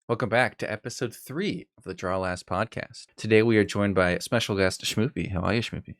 Welcome back to episode 3 of the Draw Last podcast. Today we are joined by special guest Schmoopie. How are you, Schmoopie?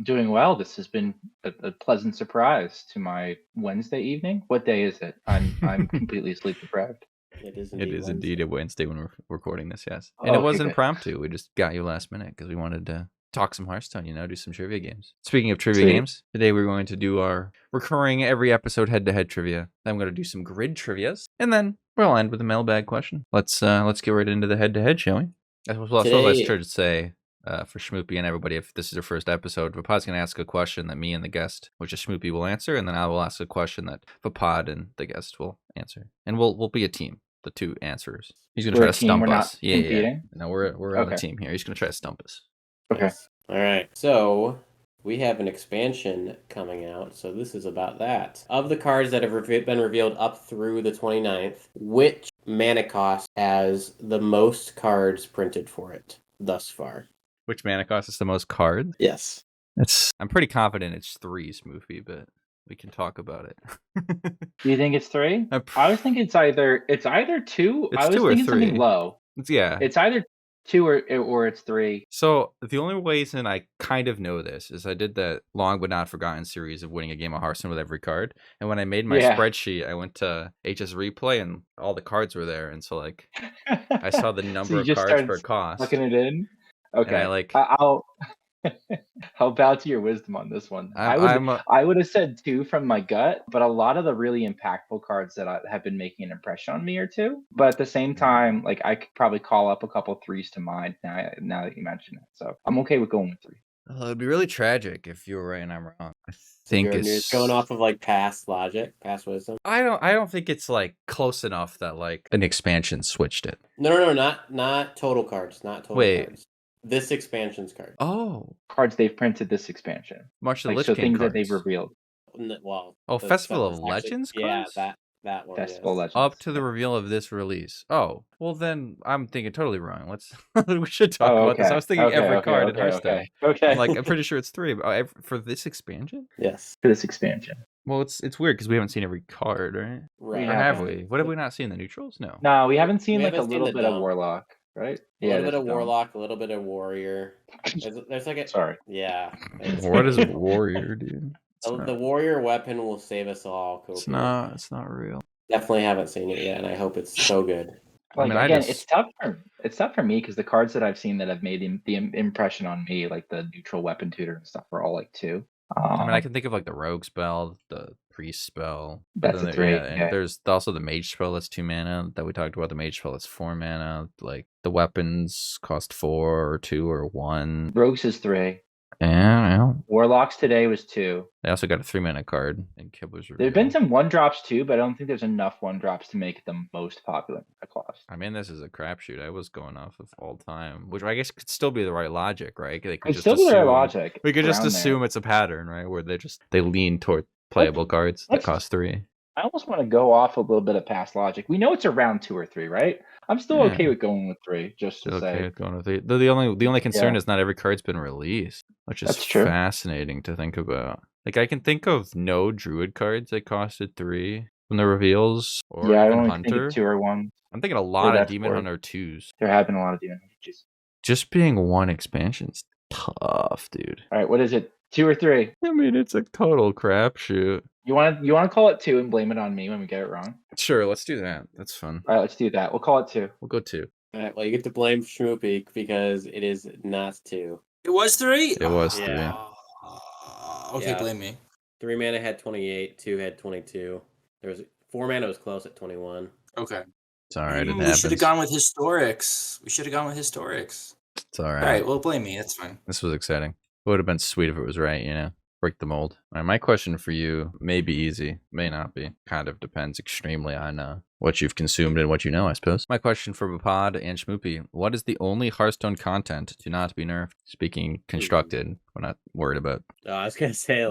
Doing well. This has been a pleasant surprise to my Wednesday evening. What day is it? I'm completely sleep deprived. It is indeed a Wednesday when we're recording this, yes. And it was impromptu. We just got you last minute because we wanted to talk some Hearthstone, do some trivia games. Speaking of trivia games, today we're going to do our recurring every episode head-to-head trivia. Then I'm going to do some grid trivias, and then we'll end with a mailbag question. Let's get right into the head-to-head, shall we? Let's try to say for Schmoopie and everybody, if this is their first episode, Vapad's going to ask a question that me and the guest, which is Schmoopie, will answer, and then I will ask a question that Vapad and the guest will answer. And we'll be a team, the two answers. He's going to try to stump us. Yeah. No, we're on a team here. He's going to try to stump us. Okay. All right. So we have an expansion coming out. So this is about that. Of the cards that have been revealed up through the 29th, which mana cost has the most cards printed for it thus far? Which mana cost is the most cards? Yes. I'm pretty confident it's 3, Schmoopie, but we can talk about it. Do you think it's 3? I was thinking it's either 2. It's I was 2 or thinking 3. something low. Yeah. It's either 2 or it's 3. So the only reason I kind of know this is I did that long but not forgotten series of winning a game of Hearthstone with every card. And when I made my spreadsheet, I went to HS Replay and all the cards were there. And so I saw the number of cards per cost. Looking it in. Okay. And I'll bow to your wisdom on this one. I would have said 2 from my gut, but a lot of the really impactful cards that have been making an impression on me are 2. But at the same time, I could probably call up a couple 3s to mind now that you mention it. So I'm okay with going with 3. Well, it'd be really tragic if you were right and I'm wrong. I think you're just going off of past logic, past wisdom. I don't think it's close enough that an expansion switched it. No, not total cards, not total cards. This expansion's card. Oh. Cards they've printed this expansion. March of the Lich King things cards that they've revealed. Well. Festival of Legends cards? Yeah, that one. Festival of Legends. Up to the reveal of this release. Oh. Well, then I'm thinking totally wrong. We should talk about this. I was thinking every card in Hearthstone. Okay. I'm pretty sure it's 3. For this expansion? Yes. For this expansion. Well, it's weird because we haven't seen every card, right? Right. Or have we? What have we not seen? The neutrals? No. No, we haven't seen a little bit of Warlock. Right? A little bit of Warlock, a little bit of Warrior. There's Sorry. Yeah. What is Warrior, dude? The Warrior weapon will save us all. It's not real. Definitely haven't seen it yet, and I hope it's so good. It's tough for me because the cards that I've seen that have made the impression on me, like the neutral weapon tutor and stuff, are all 2. I can think of the rogue spell, the priest spell. That's a 3. And there's also the mage spell that's 2 mana that we talked about. The mage spell that's 4 mana. The weapons cost 4 or 2 or 1. Rogues is 3. Yeah. Warlocks today was 2. They also got a 3 mana card in Kibler's Reveal. There've been some 1-drops too, but I don't think there's enough 1-drops to make it the most popular cost. I mean, this is a crapshoot. I was going off of all time, which I guess could still be the right logic, right? They could still be the right logic. We could just assume it's a pattern, right? Where they lean toward playable cards that cost 3. I almost want to go off a little bit of past logic. We know it's around 2 or 3, right? I'm still okay with going with 3, just to say. Okay with going with 3. The only concern is not every card's been released, which is fascinating to think about. I can think of no Druid cards that costed 3 from the reveals, or even Hunter. 2 or 1. I'm thinking a lot of Demon Hunter 2s. There have been a lot of Demon Hunter 2s. Just being 1 expansion's tough, dude. All right, what is it? 2 or 3? I mean, it's a total crapshoot. You want to call it 2 and blame it on me when we get it wrong? Sure, let's do that. That's fun. All right, let's do that. We'll call it 2. We'll go 2. All right, well, you get to blame Schmoopie because it is not 2. It was 3? It was 3. Okay, blame me. 3 mana had 28, 2 had 22. There was 4 mana was close at 21. Okay. It's all right. We should have gone with Historics. It's all right. All right, well, blame me. That's fine. This was exciting. It would have been sweet if it was right, Break the mold. All right, my question for you may be easy, may not be. Kind of depends extremely on what you've consumed and what you know, I suppose. My question for Vaapad and Schmoopie: what is the only Hearthstone content to not be nerfed? Speaking constructed, we're not worried about. Oh, I was gonna say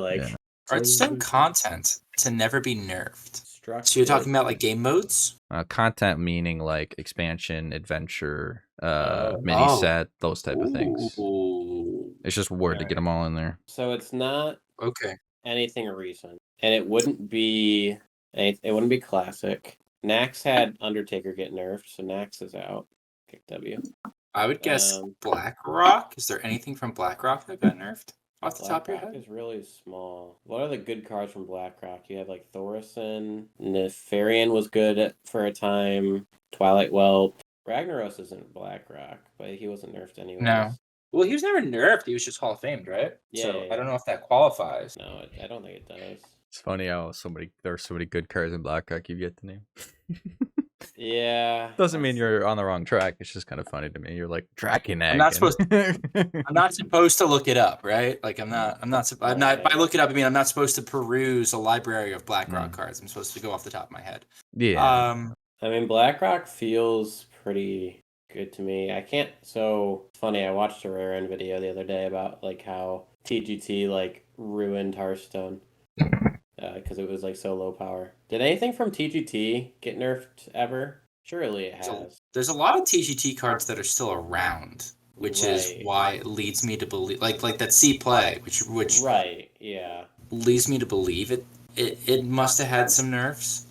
Hearthstone content to never be nerfed. Structured. So you're talking about like game modes? Content meaning like expansion, adventure, mini set, those type of things. It's just word to get them all in there. So it's not okay anything recent, and it wouldn't be classic. Nax had Undertaker get nerfed, so Nax is out. Kick W. I would guess BlackRock. Is there anything from BlackRock that got nerfed off the top of your head? BlackRock is really small. What are the good cards from BlackRock? You have like Thorson. Nefarian was good for a time. Twilight Whelp. Ragnaros isn't BlackRock, but he wasn't nerfed anyways. No. Well, he was never nerfed. He was just Hall of Famed, right? Yeah, So yeah. I don't know if that qualifies. No, I don't think it does. It's funny how there are so many good cards in BlackRock you've yet to name. Yeah. Doesn't mean you're on the wrong track. It's just kind of funny to me. You're like Drakenag. I'm not supposed to look it up, right? Like I'm not. If I look it up, I mean I'm not supposed to peruse a library of BlackRock cards. I'm supposed to go off the top of my head. Yeah. I mean, BlackRock feels pretty good to me. So it's funny. I watched a Rare End video the other day about like how TGT like ruined Hearthstone because it was like so low power. Did anything from TGT get nerfed ever? Surely it has. There's a lot of TGT cards that are still around, which is why it leads me to believe, like that C play, which right, yeah, leads me to believe it must have had some nerfs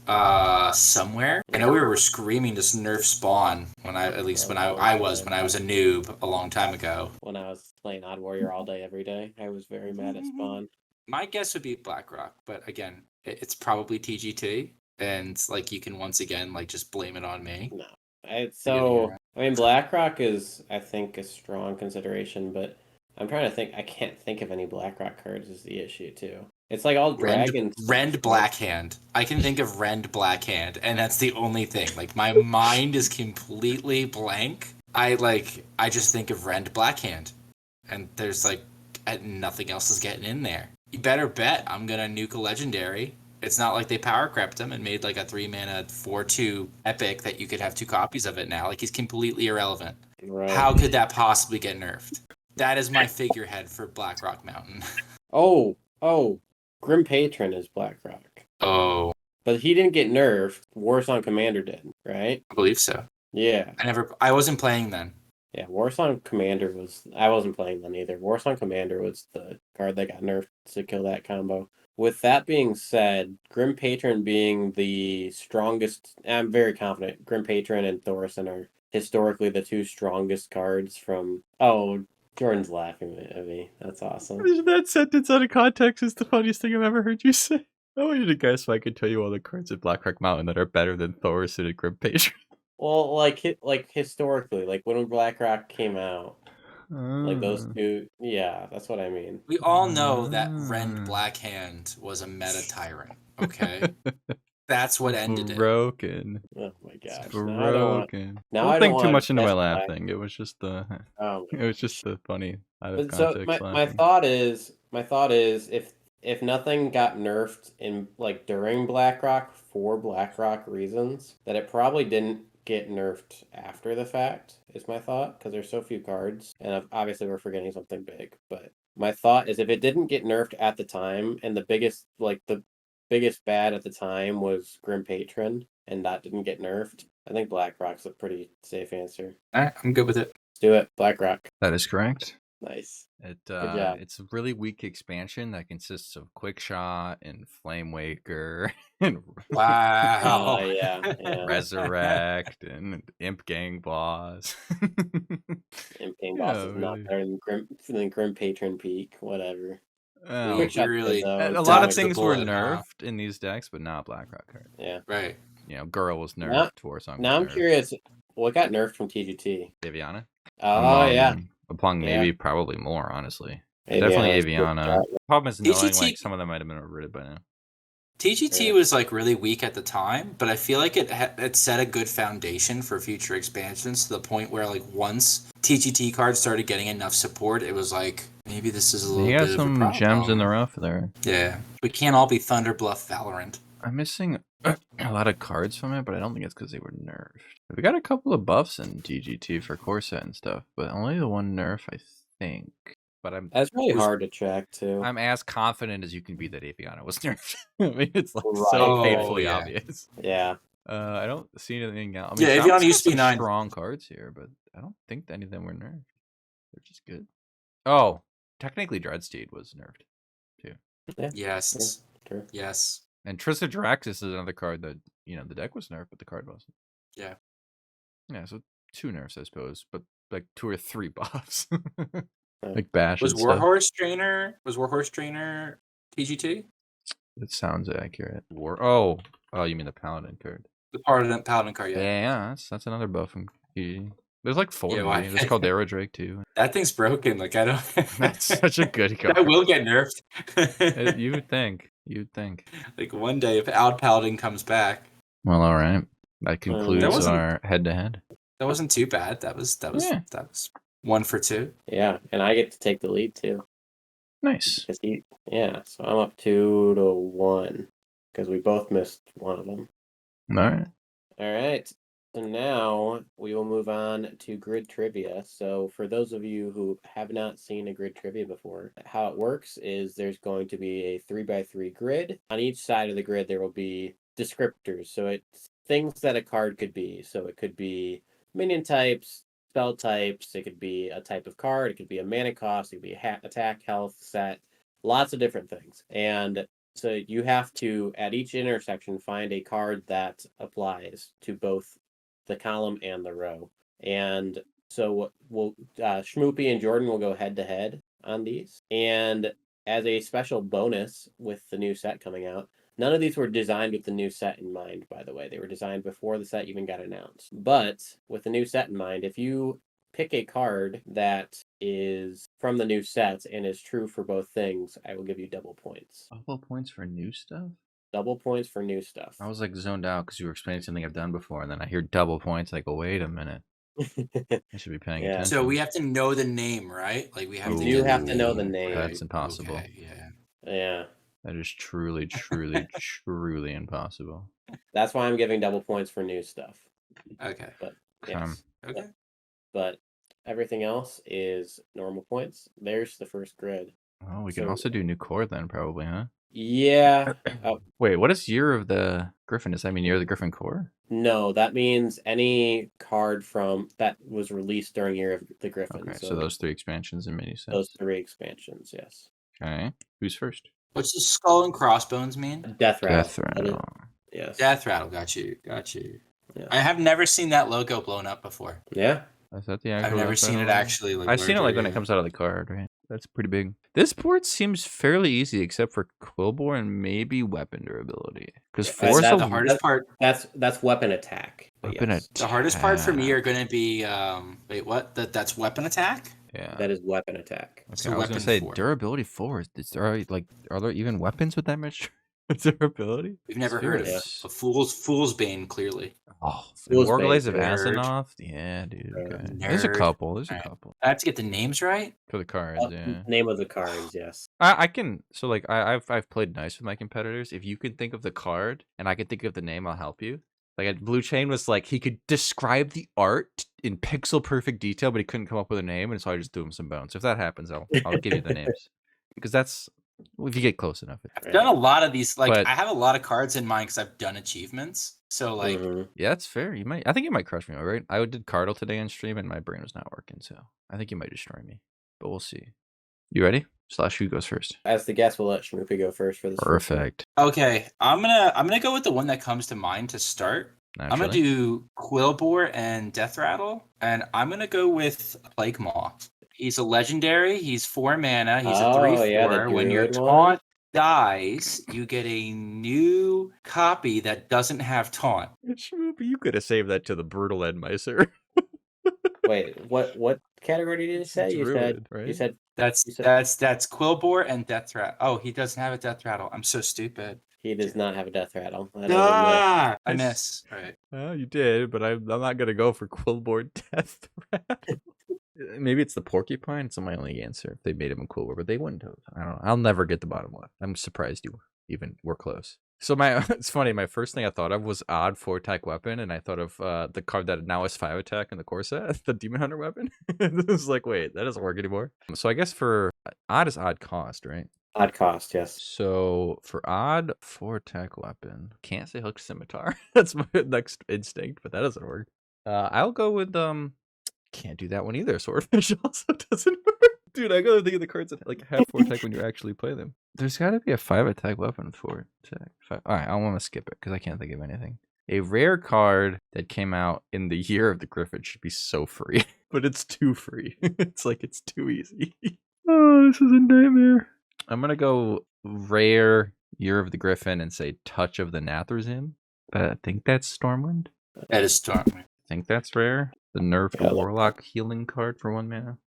somewhere. I know we were screaming to nerf Spawn when I was a noob a long time ago. When I was playing Odd Warrior all day every day, I was very mad at Spawn. My guess would be BlackRock, but again, it's probably TGT, and like you can once again like just blame it on me. No, I mean BlackRock is I think a strong consideration, but I'm trying to think. I can't think of any BlackRock cards is the issue too. It's like all dragons. Rend Blackhand. I can think of Rend Blackhand, and that's the only thing. Like my mind is completely blank. I just think of Rend Blackhand, and there's like nothing else is getting in there. You better bet I'm gonna nuke a legendary. It's not like they power crept him and made like a 3-mana 4/2 epic that you could have 2 copies of it now. Like he's completely irrelevant. Right. How could that possibly get nerfed? That is my figurehead for Blackrock Mountain. Oh, Grim Patron is BlackRock. Oh. But he didn't get nerfed. Warsong Commander did, right? I believe so. Yeah. I wasn't playing then. Yeah, Warsong Commander I wasn't playing then either. Warsong Commander was the card that got nerfed to kill that combo. With that being said, Grim Patron being the strongest, I'm very confident Grim Patron and Thorson are historically the 2 strongest cards from... Oh, Jordan's laughing at me. That's awesome. That sentence out of context is the funniest thing I've ever heard you say. I want you to guess if I could tell you all the cards at Blackrock Mountain that are better than Thorson and Grim Patron. Well, like historically, like when BlackRock came out, like those 2, yeah, that's what I mean. We all know that Rend Blackhand was a meta tyrant, okay? That's what ended it. Broken. Oh my gosh. Broken. Now don't think too much into my laugh thing. It was just the funny out of context. So my thought is if nothing got nerfed in like during BlackRock for BlackRock reasons, that it probably didn't get nerfed after the fact is my thought, because there's so few cards, and obviously we're forgetting something big, but my thought is if it didn't get nerfed at the time, and the biggest bad at the time was Grim Patron, and that didn't get nerfed, I think BlackRock's a pretty safe answer. Alright, I'm good with it. Let's do it, BlackRock. That is correct. Nice. It's a really weak expansion that consists of Quick Shot and Flame Waker and wow, yeah. Resurrect and Imp Gang Boss. Imp Gang Boss is not better than Grim Patron Peak, whatever. Really, a lot of things were nerfed in these decks, but not BlackRock cards. Yeah, right. You know, Girl was nerfed. Warsong. Now I'm curious, what got nerfed from TGT? Aviana. Oh yeah. Upon maybe probably more, honestly. Aviana's Definitely Aviana. Problem is knowing TGT like some of them might have been overrated by now. TGT was like really weak at the time, but I feel like it set a good foundation for future expansions to the point where like once TGT cards started getting enough support, it was like maybe this is a little bit of a problem. He has some gems in the rough there. Yeah, we can't all be Thunder Bluff Valorant. I'm missing a lot of cards from it, but I don't think it's because they were nerfed. We got a couple of buffs in TGT for Corset and stuff, but only the one nerf, I think. But that's really hard to track too. I'm as confident as you can be that Aviana was nerfed. I mean, it's like so painfully obvious. Yeah. I don't see anything else. I mean, Aviana used to be 9 strong cards here, but I don't think any of them were nerfed. They're just good. Oh, technically Dreadsteed was nerfed too. Yeah. Yes. True. Yes. And Trista Draxus is another card that the deck was nerfed, but the card wasn't. Yeah. Yeah, so 2 nerfs, I suppose, but like 2 or 3 buffs. Like Bash Was and stuff. Warhorse Trainer TGT? It sounds accurate. Oh, you mean the Paladin card? The Paladin card, yeah. Yeah, that's another buff from PG. There's like 4 Yeah, maybe. There's Caldera Drake too. That thing's broken. Like I don't. That's such a good card. That will get nerfed. You would think. You'd think. Like one day if Oud Paladin comes back. Well, all right. That concludes our head-to-head. That wasn't too bad. That was 1 for 2. Yeah, and I get to take the lead too. Nice. So I'm up 2-1 because we both missed one of them. All right. So now we will move on to grid trivia. So for those of you who have not seen a grid trivia before, how it works is there's going to be a 3x3 grid. On each side of the grid, there will be descriptors. So it's things that a card could be. So it could be minion types, spell types. It could be a type of card. It could be a mana cost. It could be attack, health, set. Lots of different things. And so you have to, at each intersection, find a card that applies to both the column and the row. And so Schmoopie and Jordan will go head to head on these. And as a special bonus with the new set coming out, none of these were designed with the new set in mind, by the way. They were designed before the set even got announced. But with the new set in mind, if you pick a card that is from the new sets and is true for both things, I will give you double points. Double points for new stuff? Double points for new stuff. I was like zoned out because you were explaining something I've done before, and then I hear double points. I go, wait a minute. I should be paying attention. So we have to know the name, right? Like we have to. You have to know the name. That's impossible. Okay, yeah. That is truly, truly, truly impossible. That's why I'm giving double points for new stuff. Okay. But yes. Okay. But everything else is normal points. There's the first grid. Oh, we can also do new core then, probably, huh? Yeah. Wait, what is year of the Griffin? Does that mean year of the Griffin core? No, that means any card from that was released during year of the Griffin. Okay, so those 3 expansions and mini sets. Those 3 expansions, yes. Okay, who's first? What's the skull and crossbones mean? Death Rattle. Death Rattle. Yes. Death Rattle. Got you. Yeah. I have never seen that logo blown up before. Yeah. Is that the actual? I've never seen it actually. I've seen it like when it comes out of the card, right? That's pretty big. This board seems fairly easy, except for Quillbore and maybe weapon durability. Because 4 is the hardest part. That's weapon attack. Attack. The hardest part for me are going to be wait, what? That's weapon attack. Yeah, that is weapon attack. Okay, so I was going to say 4. Durability 4. Are there even weapons with that much durability? We've never heard of it. A Fool's Bane, clearly. Oh, Warglaze of Asinov? Yeah, dude. Okay. There's a couple. I have to get the names right for the cards. Yeah. Name of the cards, yes. I can. So like I've played nice with my competitors. If you can think of the card and I can think of the name, I'll help you. Like Blue Chain was like he could describe the art in pixel perfect detail, but he couldn't come up with a name, and so I just threw him some bones. So if that happens, I'll give you the names because that's. Well, if you get close enough. I've done a lot of these. Like, I have a lot of cards in mind because I've done achievements. So, like, yeah, that's fair. I think you might crush me, right? I did Cardle today on stream, and my brain was not working. So I think you might destroy me, but we'll see. You ready? Slash, who goes first? As the guest, we'll let Schmoopie go first for this. Perfect. Okay, I'm gonna go with the one that comes to mind to start. Naturally. I'm gonna do Quillbore and Death Rattle, and I'm gonna go with Plague Maw. He's a legendary. He's 4 mana. He's a 3/4. When your taunt dies, you get a new copy that doesn't have taunt. Schmoopie, you could have saved that to the brutal end, my sir. Wait, what category did you say? Druid, you said that's Quillbore and Death Rattle. Oh, he doesn't have a Death Rattle. I'm so stupid. He does not have a Death Rattle. I miss. Right. Well, you did, but I'm not gonna go for Quillbore Death Rattle. Maybe it's the porcupine. It's my only answer. If they made him a Quillbore, but they wouldn't have. I don't know. I'll never get the bottom left. I'm surprised you even were close. So it's funny. My first thing I thought of was odd 4-attack weapon, and I thought of the card that now is 5-attack in the core set, the Demon Hunter weapon. This is like, wait, that doesn't work anymore. So I guess for odd is odd cost, right? Odd cost, yes. So for odd 4-attack weapon, can't say Hook Scimitar. That's my next instinct, but that doesn't work. I'll go with can't do that one either. Swordfish also doesn't work. Dude, I gotta think of the cards that like have 4-attack when you actually play them. There's gotta be a 5-attack weapon with 4-attack. Alright, I want to skip it because I can't think of anything. A rare card that came out in the year of the Griffin should be so free, but it's too free. It's like it's too easy. Oh, this is a nightmare. I'm gonna go rare Year of the Griffin and say Touch of the Nathrazim. I think that's Stormwind. That is Stormwind. I think that's rare. The nerfed Warlock healing card for 1 mana.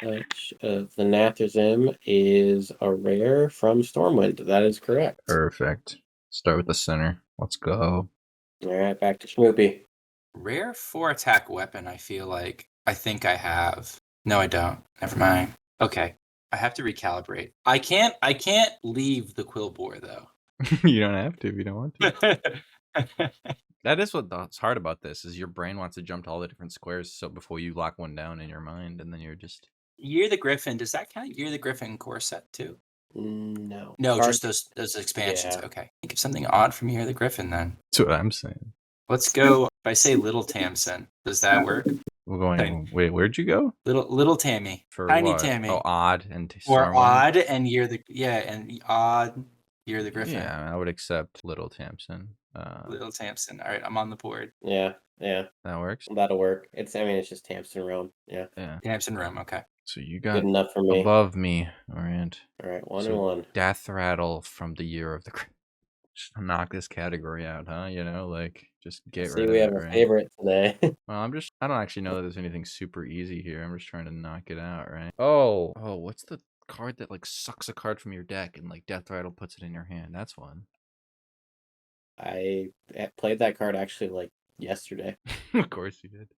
Touch of the Nathrazim is a rare from Stormwind. That is correct. Perfect. Start with the center. Let's go. All right, back to Schmoopie. Rare 4-attack weapon, I feel like. I think I have. No, I don't. Never mind. Okay. I have to recalibrate. I can't leave the Quillbore, though. You don't have to if you don't want to. That is what's hard about this, is your brain wants to jump to all the different squares so before you lock one down in your mind, and then you're just... Year of the Griffin, does that count Year of the Griffin core set, too? No. No, just those expansions. Yeah. Okay. Think of something odd from Year of the Griffin, then. That's what I'm saying. Let's go. If I say Little Tamsin, does that work? We're going. Wait, where'd you go? Little Tammy. For Tiny what? Tammy. Oh, odd and or odd and Year of the and odd Year of the Griffin. Yeah, I would accept Little Tamsin. Little Tamsin. All right, I'm on the board. Yeah. That works. That'll work. It's just Tamsin Realm. Yeah. Tamsin Realm. Okay. So you got good enough for me. Above me. All right. 1-1. Death Rattle from the Year of the Griffin. Just knock this category out, huh? Just get rid of it. We have a favorite today. Well, I don't actually know that there's anything super easy here. I'm just trying to knock it out, right? Oh, what's the card that sucks a card from your deck and Death Rattle puts it in your hand? That's one. I played that card actually yesterday. Of course you did.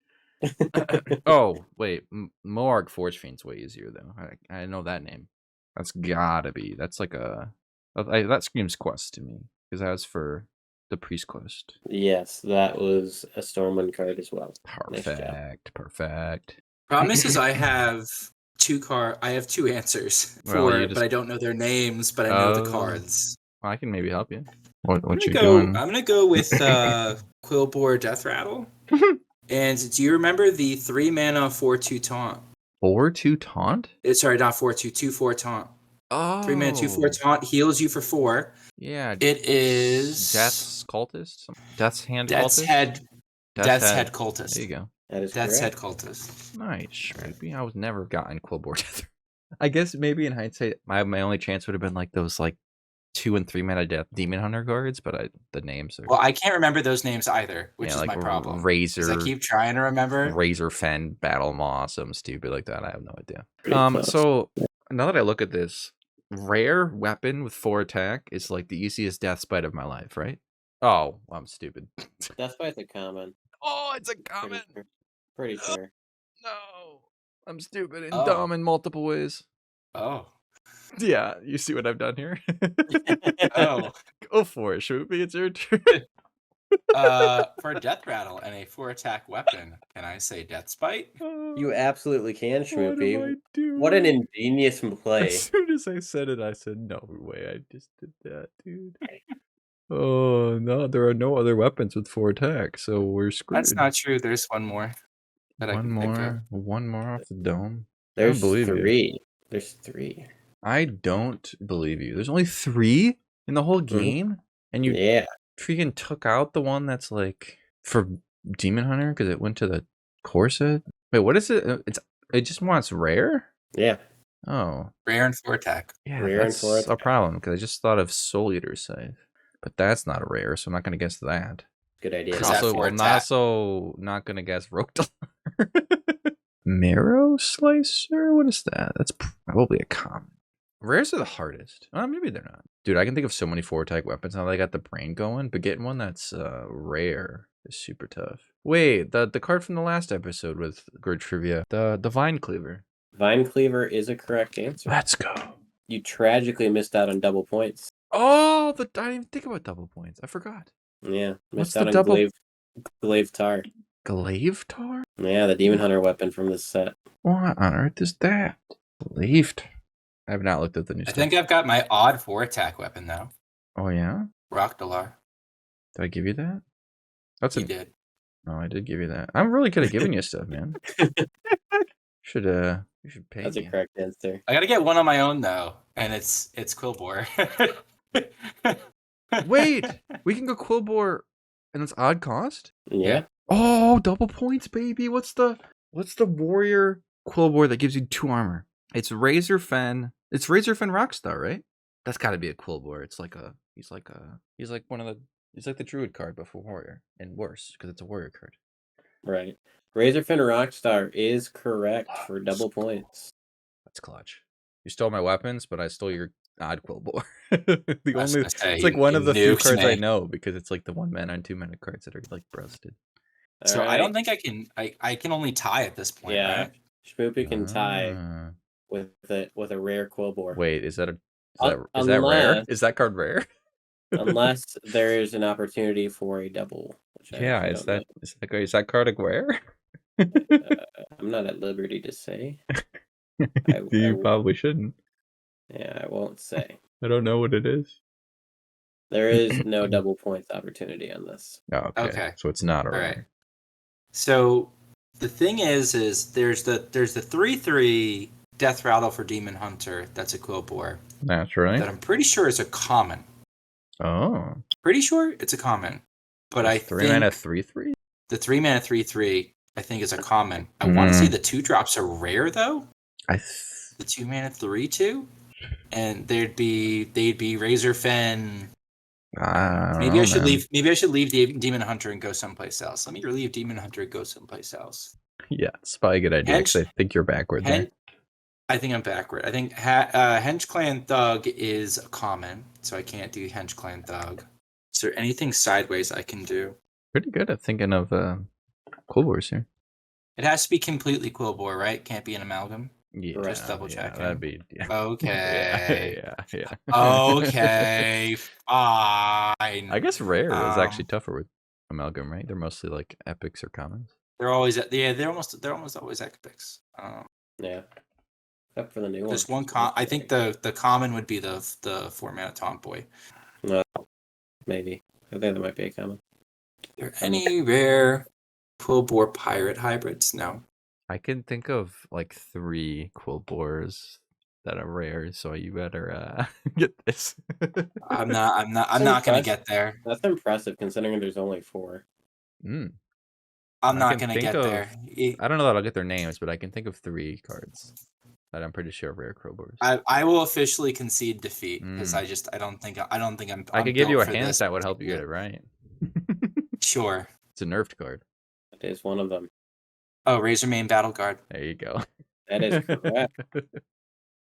Oh, wait. Moarg Forge Fiend's way easier, though. I know that name. That's gotta be. That's that screams quest to me, because that was for the Priest quest. Yes, that was a Stormwind card as well. Perfect. Problem is I have I have 2 answers but I don't know their names, but I know the cards. Well, I can maybe help you. What you doing? I'm gonna go with Quillbore Death Rattle. And do you remember the 3 mana 4/2 taunt? 4/2 taunt? Sorry, not 4/2, 2/4 taunt. Oh. 3 mana 2/4 taunt heals you for 4. Yeah. It is Death's Cultist? Death's Hand Death's Cultist? Death's Head Cultist. There you go. That is Death's correct. Head Cultist. Nice. Maybe I was never gotten Quillbore Death. I guess maybe in hindsight, my only chance would have been those 2 and 3 mana Death Demon Hunter cards, but the names are... Well, I can't remember those names either, which is my problem. Razor. I keep trying to remember. Razor Fen, Battle Moss, something stupid like that. I have no idea. So now that I look at this, rare weapon with 4 attack is the easiest death spite of my life, right? Oh, I'm stupid. Death spite's a common. Oh, it's a common. Pretty sure. No, I'm stupid and dumb in multiple ways. Oh. Yeah, you see what I've done here? Oh. Go for it, Schmoopie. It's your turn. For a Death Rattle and a 4-attack weapon, can I say Death Spite? You absolutely can, Schmoopie. What What an ingenious play. As soon as I said it, I said, no way, I just did that, dude. Oh, no, there are no other weapons with 4 attack, so we're screwed. That's not true. There's one more. One more off the dome. There's I don't believe 3. You. There's 3. I don't believe you. There's only 3 in the whole game? And you freaking took out the one that's for Demon Hunter because it went to the core set? Wait, what is it? It just wants rare? Yeah. Oh. Rare and 4 attack. Yeah, rare that's and 4 attack. A problem because I just thought of Soul Eater's Scythe. But that's not a rare, so I'm not going to guess that. Good idea. I'm also not going to guess Rokedar. Marrow Slicer? What is that? That's probably a common. Rares are the hardest. Maybe they're not. Dude, I can think of so many 4-attack weapons now that I got the brain going, but getting one that's rare is super tough. Wait, the card from the last episode with Grid Trivia, the Vine Cleaver. Vine Cleaver is a correct answer. Let's go. You tragically missed out on double points. Oh, I didn't even think about double points. I forgot. Yeah, What's missed out the on double? Glaive Tar. Glaive Tar? Yeah, the Demon Hunter weapon from this set. What on earth is that? Glaive Tar. I have not looked at the new stuff. I think I've got my odd 4-attack weapon, though. Oh, yeah? Rockdalar. Did I give you that? You did. Oh, I did give you that. I'm really good at giving you stuff, man. You should pay That's me. a correct answer. I gotta get one on my own, though, and it's Quillbore. Wait! We can go Quillbore And it's odd cost? Yeah. Oh, double points, baby. What's the warrior Quillboar that gives you 2 armor? It's Razorfen. It's Razorfen Rockstar, right? That's got to be a Quillboar. It's like a he's like the druid card but for warrior and worse because it's a warrior card. Right. Razorfen Rockstar is correct for double points. That's clutch. You stole my weapons, but I stole your odd Quillboar. It's like one of the few cards I know because it's like the 1 mana and 2 mana cards that are like breasted. So I don't think I can. I can only tie at this point. Yeah, right? Schmoopie can tie with a rare Quillboar. Wait, is that rare? Is that card rare? Unless there is an opportunity for a double. Yeah, is that card a rare? I'm not at liberty to say. You probably shouldn't. Yeah, I won't say. I don't know what it is. There is no double points opportunity on this. Oh, okay. So it's not a rare. Right. So the thing is there's the 3/3 Death Rattle for Demon Hunter. That's a Quillboar. That's right. That I'm pretty sure is a common. Oh. Pretty sure it's a common. But I 3 mana 3/3? The 3 mana 3/3 I think is a common. I want to say the 2 drops are rare though. The 2 mana 3/2, and they'd be Razorfen. Maybe I should leave Demon Hunter and go someplace else. Let me leave Demon Hunter and go someplace else. Yeah, it's probably a good idea because I think you're backward there. I think I'm backward. I think Hench Clan Thug is a common, so I can't do Hench Clan Thug. Is there anything sideways I can do? Pretty good at thinking of Quillboars here. It has to be completely Quillboar, right? Can't be an amalgam. Yeah, just double checking. That'd be okay. Yeah. Okay, fine. I guess rare is actually tougher with amalgam, right? They're mostly like epics or commons. They're always they're almost always epics. Yeah. Except for the new one. There's one I think the common would be the 4 mana Tomboy. No, maybe. I think that might be a common. Are there any rare Quillboar pirate hybrids? No. I can think of like 3 Quillboars that are rare, so you better get this. I'm not gonna get there. That's impressive considering there's only 4. I'm not gonna get there. I don't know that I'll get their names, but I can think of 3 cards that I'm pretty sure are rare Quillboars. I will officially concede defeat because I don't think I'm. I could give you a hint that would help you get it right. Sure. It's a nerfed card. That is one of them. Oh, Razormane Battle Guard. There you go. That is correct.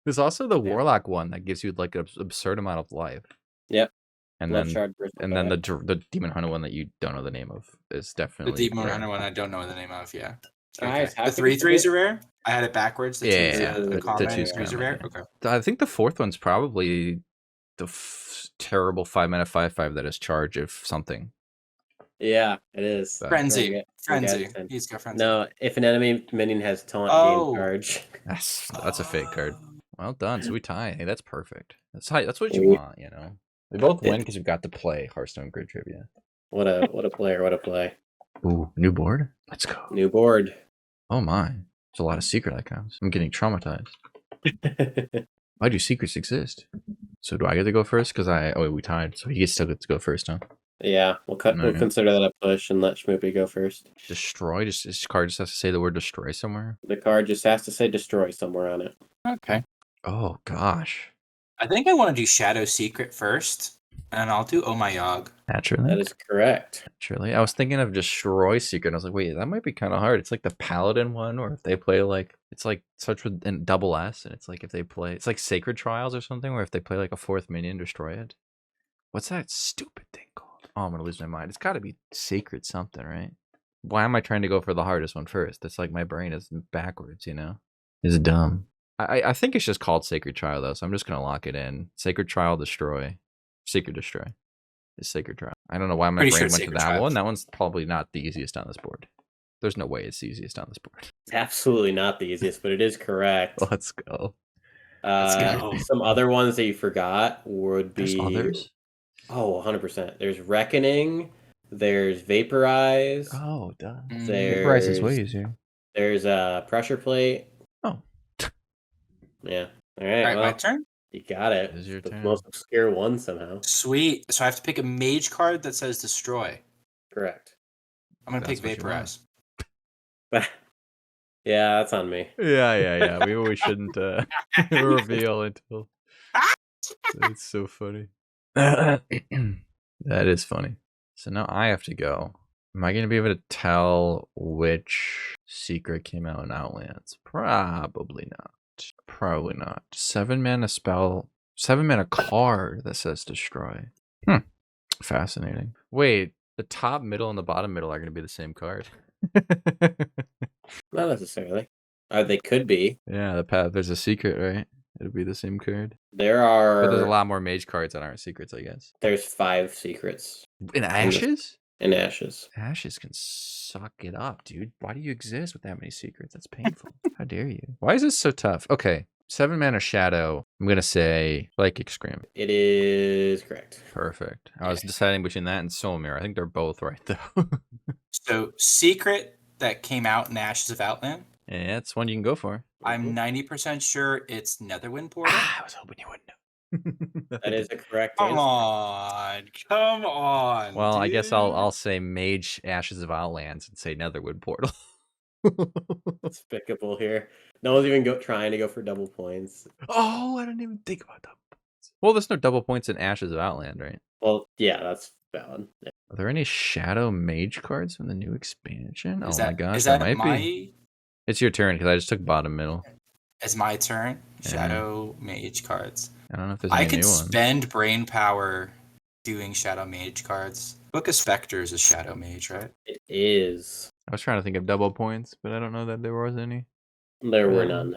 There's also the Warlock one that gives you like an absurd amount of life. Yep. And then the Demon Hunter one that you don't know the name of is definitely the Demon Hunter one I don't know the name of. Yeah. Okay. The 3/3s are rare. I had it backwards. The common twos are rare. Okay. I think the 4th one's probably the terrible 5 mana 5/5 that is charge of something. Yeah, it is. Frenzy. He's got Frenzy. No, if an enemy minion has taunt gain charge. That's a fake card. Well done. So we tie. Hey, that's perfect. That's what you want, you know. We both win because we've got to play Hearthstone Grid Trivia. What a player, what a play. Ooh, new board? Let's go. New board. Oh my. There's a lot of secret icons. I'm getting traumatized. Why do secrets exist? So do I get to go first? Because we tied, so he still gets to go first, huh? Yeah, we'll consider that a push and let Schmoopie go first. Destroy? This card just has to say the word destroy somewhere? The card just has to say destroy somewhere on it. Okay. Oh, gosh. I think I want to do Shadow Secret first, and I'll do Oh My Yogg. Naturally. That is correct. Naturally. I was thinking of Destroy Secret. I was like, wait, that might be kind of hard. It's like the Paladin one, or if they play like, it's like such with double S, and it's like if they play, it's like Sacred Trials or something, where if they play like a 4th minion, destroy it. What's that stupid thing called? Oh, I'm going to lose my mind. It's got to be Sacred something, right? Why am I trying to go for the hardest one first? It's like my brain is backwards, you know? It's dumb. I think it's just called Sacred Trial, though, so I'm just going to lock it in. Sacred Trial, Destroy. Secret Destroy. It's Sacred Trial. I don't know why my brain went to that one. That one's probably not the easiest on this board. There's no way it's the easiest on this board. It's absolutely not the easiest, but it is correct. Let's go. Some other ones that you forgot would be... There's others? Oh, 100%. There's Reckoning. There's Vaporize. Oh, duh. Vaporize is way easier. There's Pressure Plate. Oh. Yeah. All All right, well, my turn? You got it. It is your the turn. most obscure one somehow. Sweet. So I have to pick a mage card that says destroy. Correct. I'm gonna pick Vaporize. Yeah, that's on me. Yeah. We always shouldn't reveal until. It's so funny. That is funny. So now I have to go. Am I going to be able to tell which secret came out in Outlands? Probably not. 7-mana spell. 7-mana card that says destroy. Fascinating. Wait, the top, middle, and the bottom middle are going to be the same card. Not necessarily. They could be. Yeah, the path. There's a secret, right? It'll be the same card. But there's a lot more mage cards that aren't secrets, I guess. There's 5 secrets. In Ashes? In Ashes. Ashes can suck it up, dude. Why do you exist with that many secrets? That's painful. How dare you? Why is this so tough? Okay, 7-mana Shadow. I'm going to say Psychic Scream. It is correct. Perfect. I was deciding between that and Soul Mirror. I think they're both right, though. So, secret that came out in Ashes of Outland? Yeah, it's one you can go for. I'm 90% sure it's Netherwind Portal. I was hoping you wouldn't know. That is a correct Come answer. Come on. Well, dude. I guess I'll say Mage Ashes of Outlands and say Netherwood Portal. Despicable here. No one's even trying to go for double points. Oh, I didn't even think about double points. Well, there's no double points in Ashes of Outland, right? Well, yeah, that's valid. Yeah. Are there any Shadow Mage cards from the new expansion? My gosh, is that might my... be. It's your turn because I just took bottom middle. It's my turn. Yeah. Shadow Mage cards. I don't know if there's any new could ones. spend brain power doing Shadow Mage cards. Book of Specters is Shadow Mage, right? It is. I was trying to think of double points, but I don't know that there was any. There were none.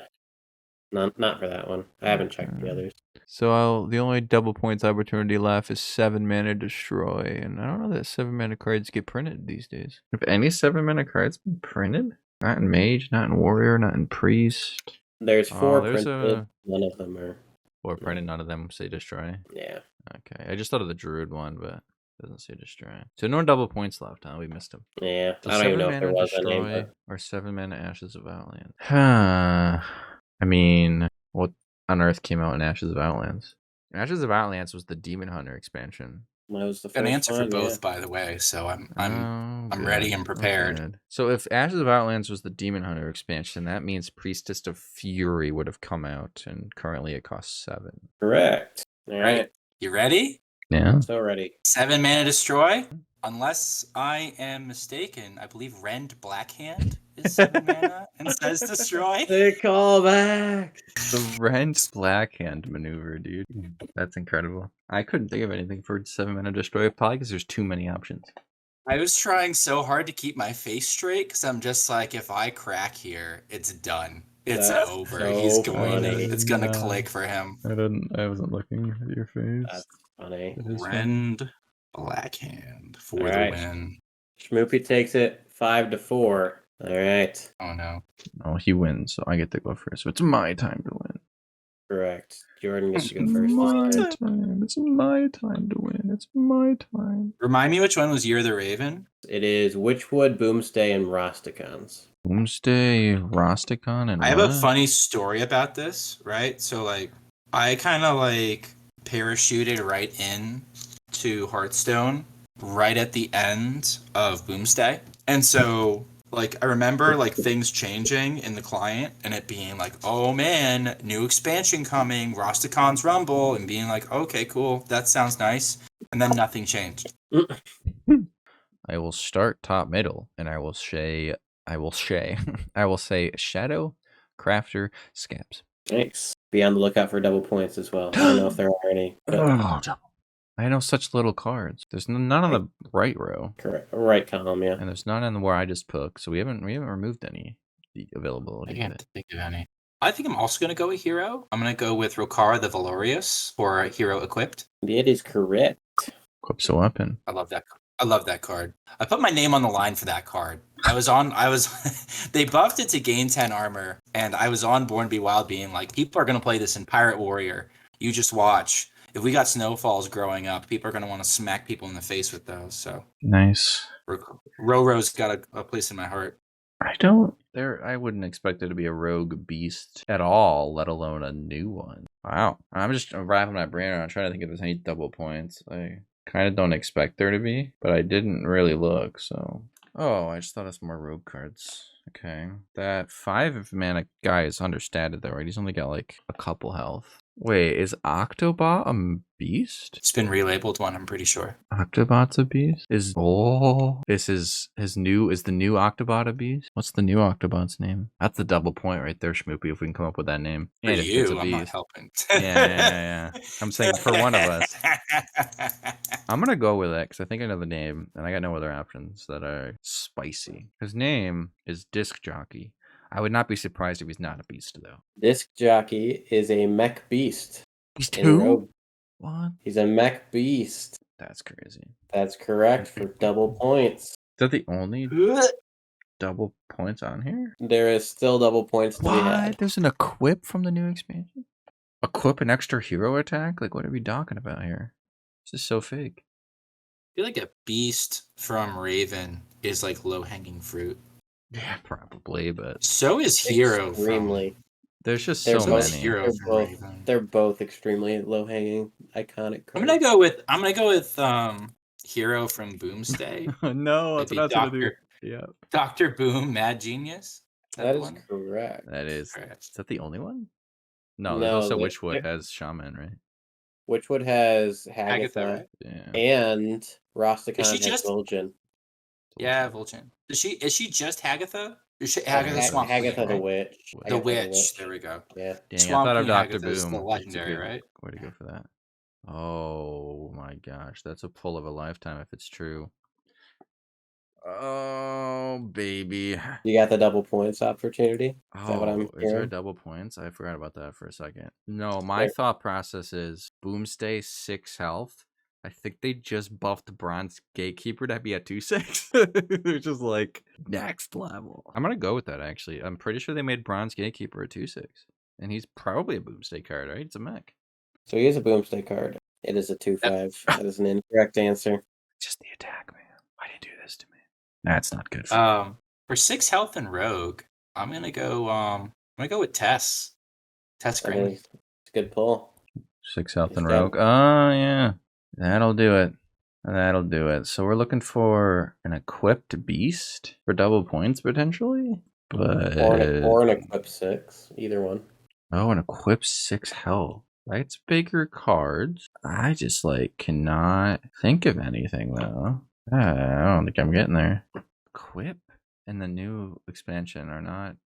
Not for that one. I haven't checked the others. So the only double points opportunity left is 7-mana Destroy, and I don't know that 7-mana cards get printed these days. If any 7-mana cards been printed, not in Mage, not in Warrior, not in Priest. There's 4 printed. None of them are. 4 printed. None of them say Destroy. Yeah. Okay, I just thought of the Druid one, but it doesn't say Destroy. So no double points left, huh? We missed him. Yeah, So I don't even know if there was Destroy any. or 7-mana Ashes of Outland. I mean, what on earth came out in Ashes of Outlands? Ashes of Outlands was the Demon Hunter expansion. That was the first An answer one, for both, yeah. by the way. So I'm Good. ready and prepared. Good. So if Ashes of Outlands was the Demon Hunter expansion, that means Priestess of Fury would have come out, and currently it costs 7. Correct. All right. You ready? Yeah. So ready. 7-mana Destroy. Unless I am mistaken, I believe Rend Blackhand is 7 mana and says Destroy. The callback. The Rend Blackhand maneuver, dude. That's incredible. I couldn't think of anything for 7-mana Destroy, probably because there's too many options. I was trying so hard to keep my face straight because I'm just like, if I crack here, it's done. It's over. So He's going. funny. It's gonna click for him. I wasn't looking at your face. That's funny. Rend Blackhand for the Alright. win. Schmoopie takes it 5-4. All right. Oh no. Oh, he wins, so I get to go first. So it's my time to win. Correct. Jordan gets to go It's first. my this time. time. It's my time to win. It's my time. Remind me which one was Year of the Raven? It is Witchwood, Boomstay, and Rosticons. Boomstay, Rosticon, and I have a what? funny story about this, right? So I kind of parachuted right in to Hearthstone right at the end of Boomstay. And so I remember things changing in the client and it being oh man, new expansion coming, Rosticon's Rumble, and being okay, cool, that sounds nice. And then nothing changed. I will start top middle, and I will say Shadow, Crafter, Scabs. Thanks. Be on the lookout for double points as well. I don't know if there are any. But I know such little cards. There's none on the right row. correct. Right column, yeah. And there's none on where I just took, so we haven't removed any I availability. can't think of any. I think I'm also going to go with Hero. I'm going to go with Rokara the Valorious for Hero Equipped. It is correct. Equips a weapon. I love that card. I put my name on the line for that card. They buffed it to gain 10 armor, and I was on Born Be Wild being people are going to play this in Pirate Warrior. You just watch. If we got Snowfalls growing up, people are going to want to smack people in the face with those. So Nice. Roro's got a place in my heart. I wouldn't expect there to be a rogue beast at all, let alone a new one. Wow. I'm just wrapping my brain around trying to think if there's any double points. Kind of don't expect there to be, but I didn't really look, so. Oh, I just thought it's more rogue cards. Okay. That 5 mana guy is understated though, right? He's only got like a couple health. Wait, is Octobot a beast? It's been relabeled one, I'm pretty sure. Octobot's a beast? Is the new Octobot a beast? What's the new Octobot's name? That's the double point right there, Schmoopie, if we can come up with that name. For And if it's a you, I'm not beast. helping. Yeah. I'm saying for one of us. I'm gonna go with it because I think I know the name, and I got no other options that are spicy. His name is Disc Jockey. I would not be surprised if he's not a beast, though. Disc Jockey is a mech beast. He's 2? What? He's a mech beast. That's crazy. That's correct for double points. Is that the only double points on here? There is still double points to be had. There's an equip from the new expansion? Equip an extra hero attack? Like, what are we talking about here? This is so fake. I feel like a beast from Raven is like low-hanging fruit. Yeah, probably, but so is Hero. Extremely. There's just so many. Hero they're both extremely low-hanging, iconic cards. I'm gonna go with Hero from Boomstay. No, that's what I was gonna do. Yeah. Dr. Boom, Mad Genius. That is correct. That is. Correct. Is that the only one? No, there's also Witchwood has Shaman, right? Witchwood has Hagatha, right? Yeah. And Rastakhan has Vol'jin. Yeah, Vol'jin. Is she just Hagatha? Hagatha the Witch. The Witch. There we go. Yeah. Dang, I thought of Dr. Hagatha's Boom. The legendary, right? Way to go for that. Oh my gosh, that's a pull of a lifetime if it's true. Oh baby. You got the double points opportunity? Is that what I'm Is there a double points? I forgot about that for a second. No, my thought process is Boomstay 6 health. I think they just buffed Bronze Gatekeeper to be at 2/6. Which is like next level. I'm gonna go with that actually. I'm pretty sure they made Bronze Gatekeeper a 2/6. And he's probably a Boomstay card, right? It's a mech. So he is a Boomstay card. It is a 2/5. That is an incorrect answer. Just the attack, man. Why did you do this to me? That's not good. For 6 health and Rogue, I'm gonna go with Tess. Tess Green. It's a good pull. 6 health and Rogue. Oh yeah. That'll do it. So we're looking for an equipped beast for double points potentially, but or an equipped 6, either one. Oh, an equipped 6 health. That's bigger cards. I just cannot think of anything though. I don't think I'm getting there. Equip and the new expansion they're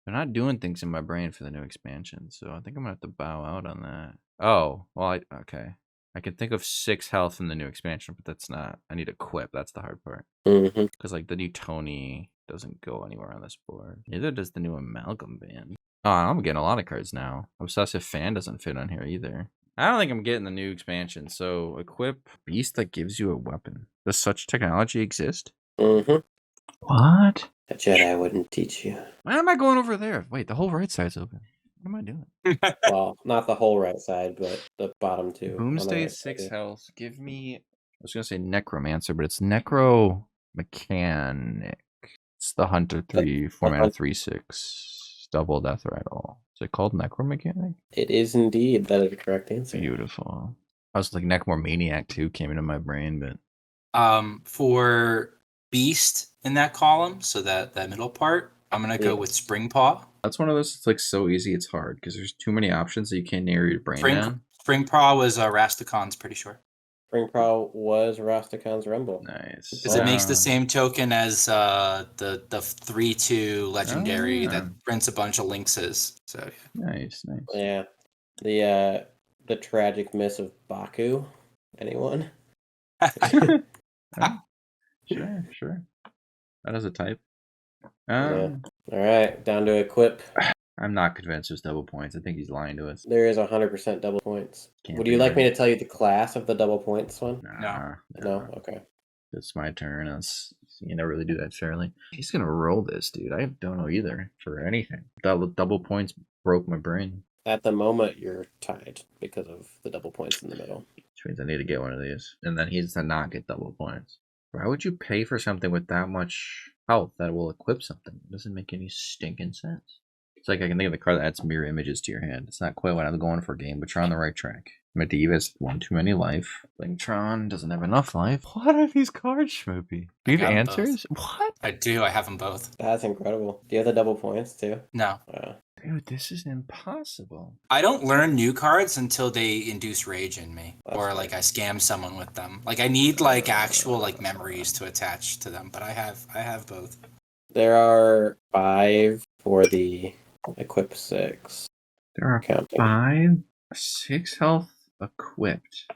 not doing things in my brain for the new expansion, so I think I'm gonna have to bow out on that. Oh, well, okay. I can think of 6 health in the new expansion, but that's not. I need equip. That's the hard part. Because the new Tony doesn't go anywhere on this board. Neither does the new Amalgam Band. Oh, I'm getting a lot of cards now. Obsessive Fan doesn't fit on here either. I don't think I'm getting the new expansion. So equip beast that gives you a weapon. Does such technology exist? What? A Jedi wouldn't teach you. Why am I going over there? Wait, the whole right side's open. What am I doing? Well, not the whole right side, but the bottom 2. Boomstay 6 health. Give me. I was gonna say Necromancer, but it's Necro Mechanic. It's the Hunter 3 4-mana 3/6 double death rattle. Is it called Necro Mechanic? It is indeed. That is the correct answer. Beautiful. I was like Necromaniac too came into my brain, but for Beast in that column, so that middle part, I'm gonna go with Springpaw. That's one of those. It's so easy, it's hard because there's too many options that you can't narrow your brain down. Springpaw was Rastakhan's, pretty sure. Springpaw was Rastakhan's Rumble. Nice. Because it makes the same token as the 3/2 legendary that prints a bunch of Lynxes. So nice. Yeah, the tragic miss of Baku. Anyone? Sure. That is a type. Yeah. All right, down to equip. I'm not convinced there's double points. I think he's lying to us. There is 100% double points. Would you like me to tell you the class of the double points one? No. Okay. It's my turn. You never really do that fairly. He's gonna roll this, dude. I don't know either for anything. Double points broke my brain. At the moment, you're tied because of the double points in the middle. Which means I need to get one of these, and then he's to not get double points. Why would you pay for something with that much health that will equip something? It doesn't make any stinking sense. It's like I can think of the card that adds mirror images to your hand. It's not quite what I'm going for, game, but you're on the right track. Medivh has one too many life. Blingtron doesn't have enough life. What are these cards, Schmoopie? Do you have answers? What? I do. I have them both. That's incredible. Do you have the double points too? No. Dude, this is impossible. I don't learn new cards until they induce rage in me. Or like I scam someone with them. Like I need like actual like memories to attach to them, but I have both. There are 5 for the equip 6. There are 5. 6 health equipped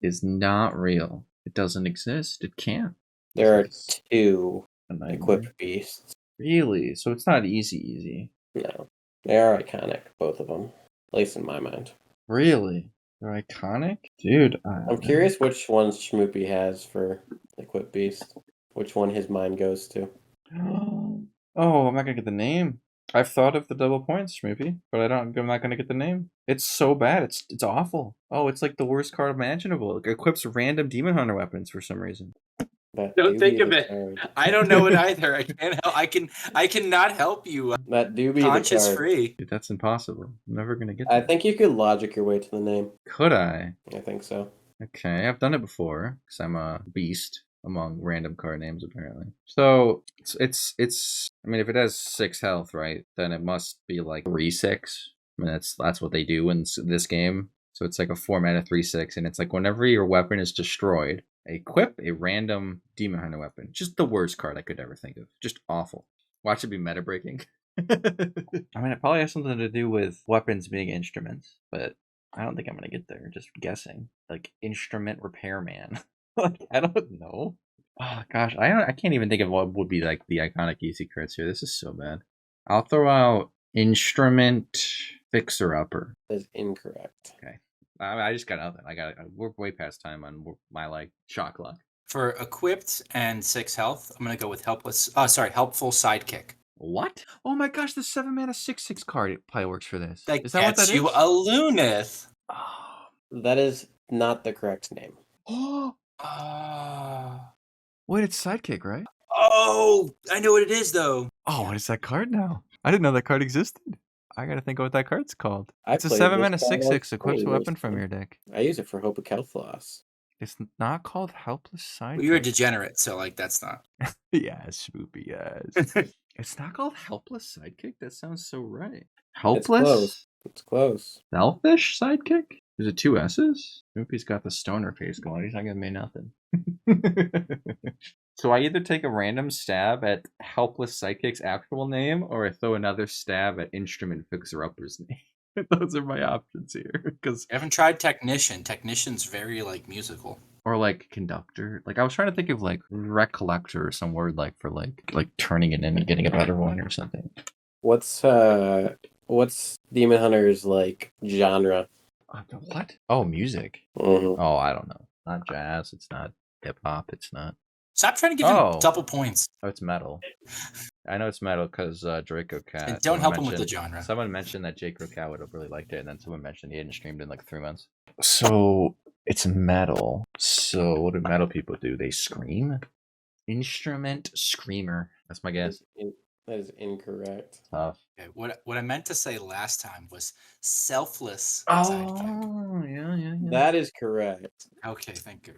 is not real. It doesn't exist. It can't. There are 2 equipped beasts. Really? So it's not easy. No. They are iconic, both of them. At least in my mind. Really? They're iconic? Dude, I'm curious which ones Schmoopie has for equipped beast. Which one his mind goes to. Oh, I'm not gonna get the name. I've thought of the double points, Schmoopie, but I'm not gonna get the name. It's so bad. It's awful. Oh, it's like the worst card imaginable. It equips random Demon Hunter weapons for some reason. Don't think of it. I don't know it either. I can't help. I cannot help you. That do be conscious the card. Free. Dude, that's impossible. I'm never gonna get I that. think you could logic your way to the name. Could I? I think so. Okay, I've done it before because I'm a beast among random card names apparently. So it's I mean, if it has 6 health, right, then it must be like 3/6. I mean, that's what they do in this game. So it's like a 4-mana 3/6, and it's like whenever your weapon is destroyed, equip a random Demon Hunter weapon. Just the worst card I could ever think of. Just awful. Watch it be meta breaking. I mean, it probably has something to do with weapons being instruments, but I don't think I'm gonna get there. Just guessing, like instrument repairman. Like, I don't know. Oh gosh, I can't even think of what would be like the iconic easy cards here. This is so bad. I'll throw out instrument fixer upper. That is incorrect. Okay. I just got nothing. We're way past time on my like shot clock. For equipped and 6 health, I'm gonna go with helpful sidekick. What? Oh my gosh, the 7-mana 6/6 card probably works for this. Is that what that is? You a Lunith. Oh. That is not the correct name. Oh. Wait, it's sidekick, right? Oh, I know what it is though. Oh, what is that card now? I didn't know that card existed. I gotta think of what that card's called. It's a 7-mana 6/6 equips a weapon from your deck. I use it for Hope of Kel'Thuzad. It's not called Helpless Sidekick. Well, you're a degenerate, so like that's not. Yes, Schmoopie, yes. It's not called Helpless Sidekick? That sounds so right. Helpless? It's close. Selfish Sidekick? Is it 2 S's? Schmoopie's got the stoner face going. He's not giving me nothing. So I either take a random stab at Helpless Sidekick's actual name, or I throw another stab at Instrument Fixer Upper's name. Those are my options here. Because I haven't tried Technician. Technician's very like musical. Or like Conductor. Like I was trying to think of like Recollector or some word like for like turning it in and getting a better one or something. What's Demon Hunter's like genre? What? Oh, music. Mm-hmm. Oh, I don't know. Not jazz. It's not hip hop. It's not. Stop trying to give him double points. Oh, it's metal. I know it's metal because Draco Cat. And don't help him with the genre. Someone mentioned that Draco Cat would have really liked it, and then someone mentioned he hadn't streamed in like 3 months. So it's metal. So what do metal people do? They scream? Instrument screamer. That's my guess. That is incorrect. Tough. Okay, what I meant to say last time was selfless sidekick. Oh, yeah. That is correct. Okay, thank you.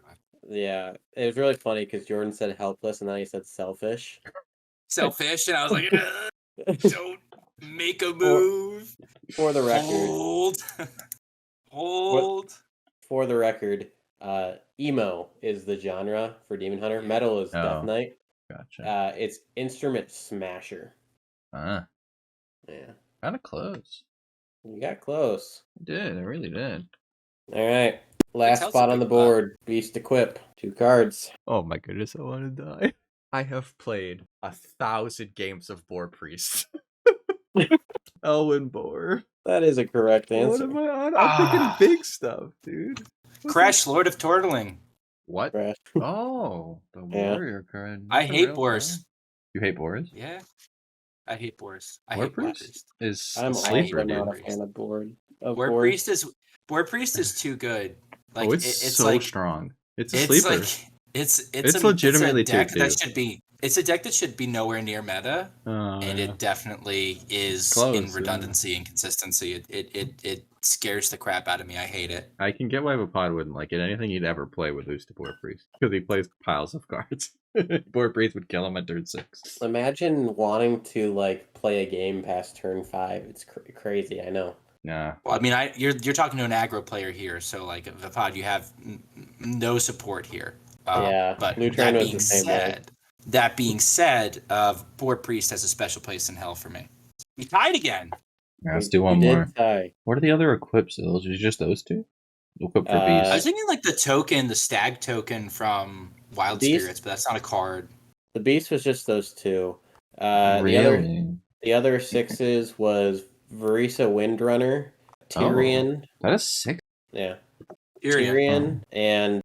Yeah, it was really funny because Jordan said helpless and then he said selfish. Selfish, and I was like, don't make a move. For the record. Hold. For the record, emo is the genre for Demon Hunter. Metal is Death Knight. Gotcha. It's Instrument Smasher. Yeah. Kind of close. You got close. I did. I really did. All right. Last spot on the board. Beast Equip. 2 cards. Oh my goodness, I want to die. I have played 1,000 games of Boar Priest. Elwyn Boar. That is a correct answer. What am I on? I'm thinking big stuff, dude. Crash, Lord of Turtling. What? Crash. Oh, the warrior card. I hate boars. You hate boars? Yeah. I hate boars. I Boar hate Priest is I'm sleeper, also dude. not a fan of board. Boar Priest is too good. Like it's so like, strong. It's a sleeper. It's legitimately it's a deck too. that should be It's a deck that should be nowhere near meta, and it definitely is in redundancy and consistency. It scares the crap out of me. I hate it. I can get why Vaapad wouldn't like it. Anything he'd ever play would lose to Board Priest because he plays piles of cards. Board Priest would kill him at turn 6. Imagine wanting to like play a game past turn 5. It's crazy. I know. Nah. Well, I mean, you're talking to an aggro player here, so like Vaapad, you have no support here. Yeah, but that being said, Board Priest has a special place in hell for me. We tied again. Yeah, let's do one more. What are the other equips? Those are just those two. Equip for Beast. I was thinking like the stag token from Wild Spirits, but that's not a card. The Beast was just those two. The other 6s was Varisa Windrunner, Tyrion. That is 6. Yeah. Tyrion and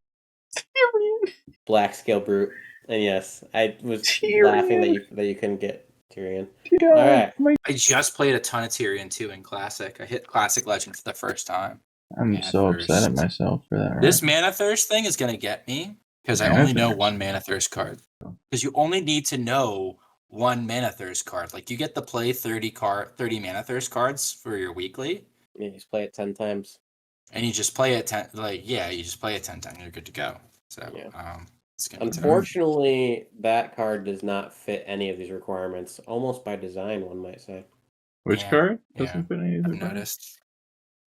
Black Scale Brute. And yes, I was laughing that you couldn't get Tyrion. All right. I just played a ton of Tyrion too in Classic. I hit Classic Legend for the first time. I'm so upset at myself for that. Right? This Mana Thirst thing is going to get me because I only know one Mana Thirst card. Because you only need to know one Mana Thirst card. Like you get to play 30 Mana Thirst cards for your weekly. Yeah, you just play it 10 times. And you just play it 10 you just play it 10 times, you're good to go. So yeah. Unfortunately, that card does not fit any of these requirements, almost by design, one might say. Which card doesn't fit any of these? I've noticed.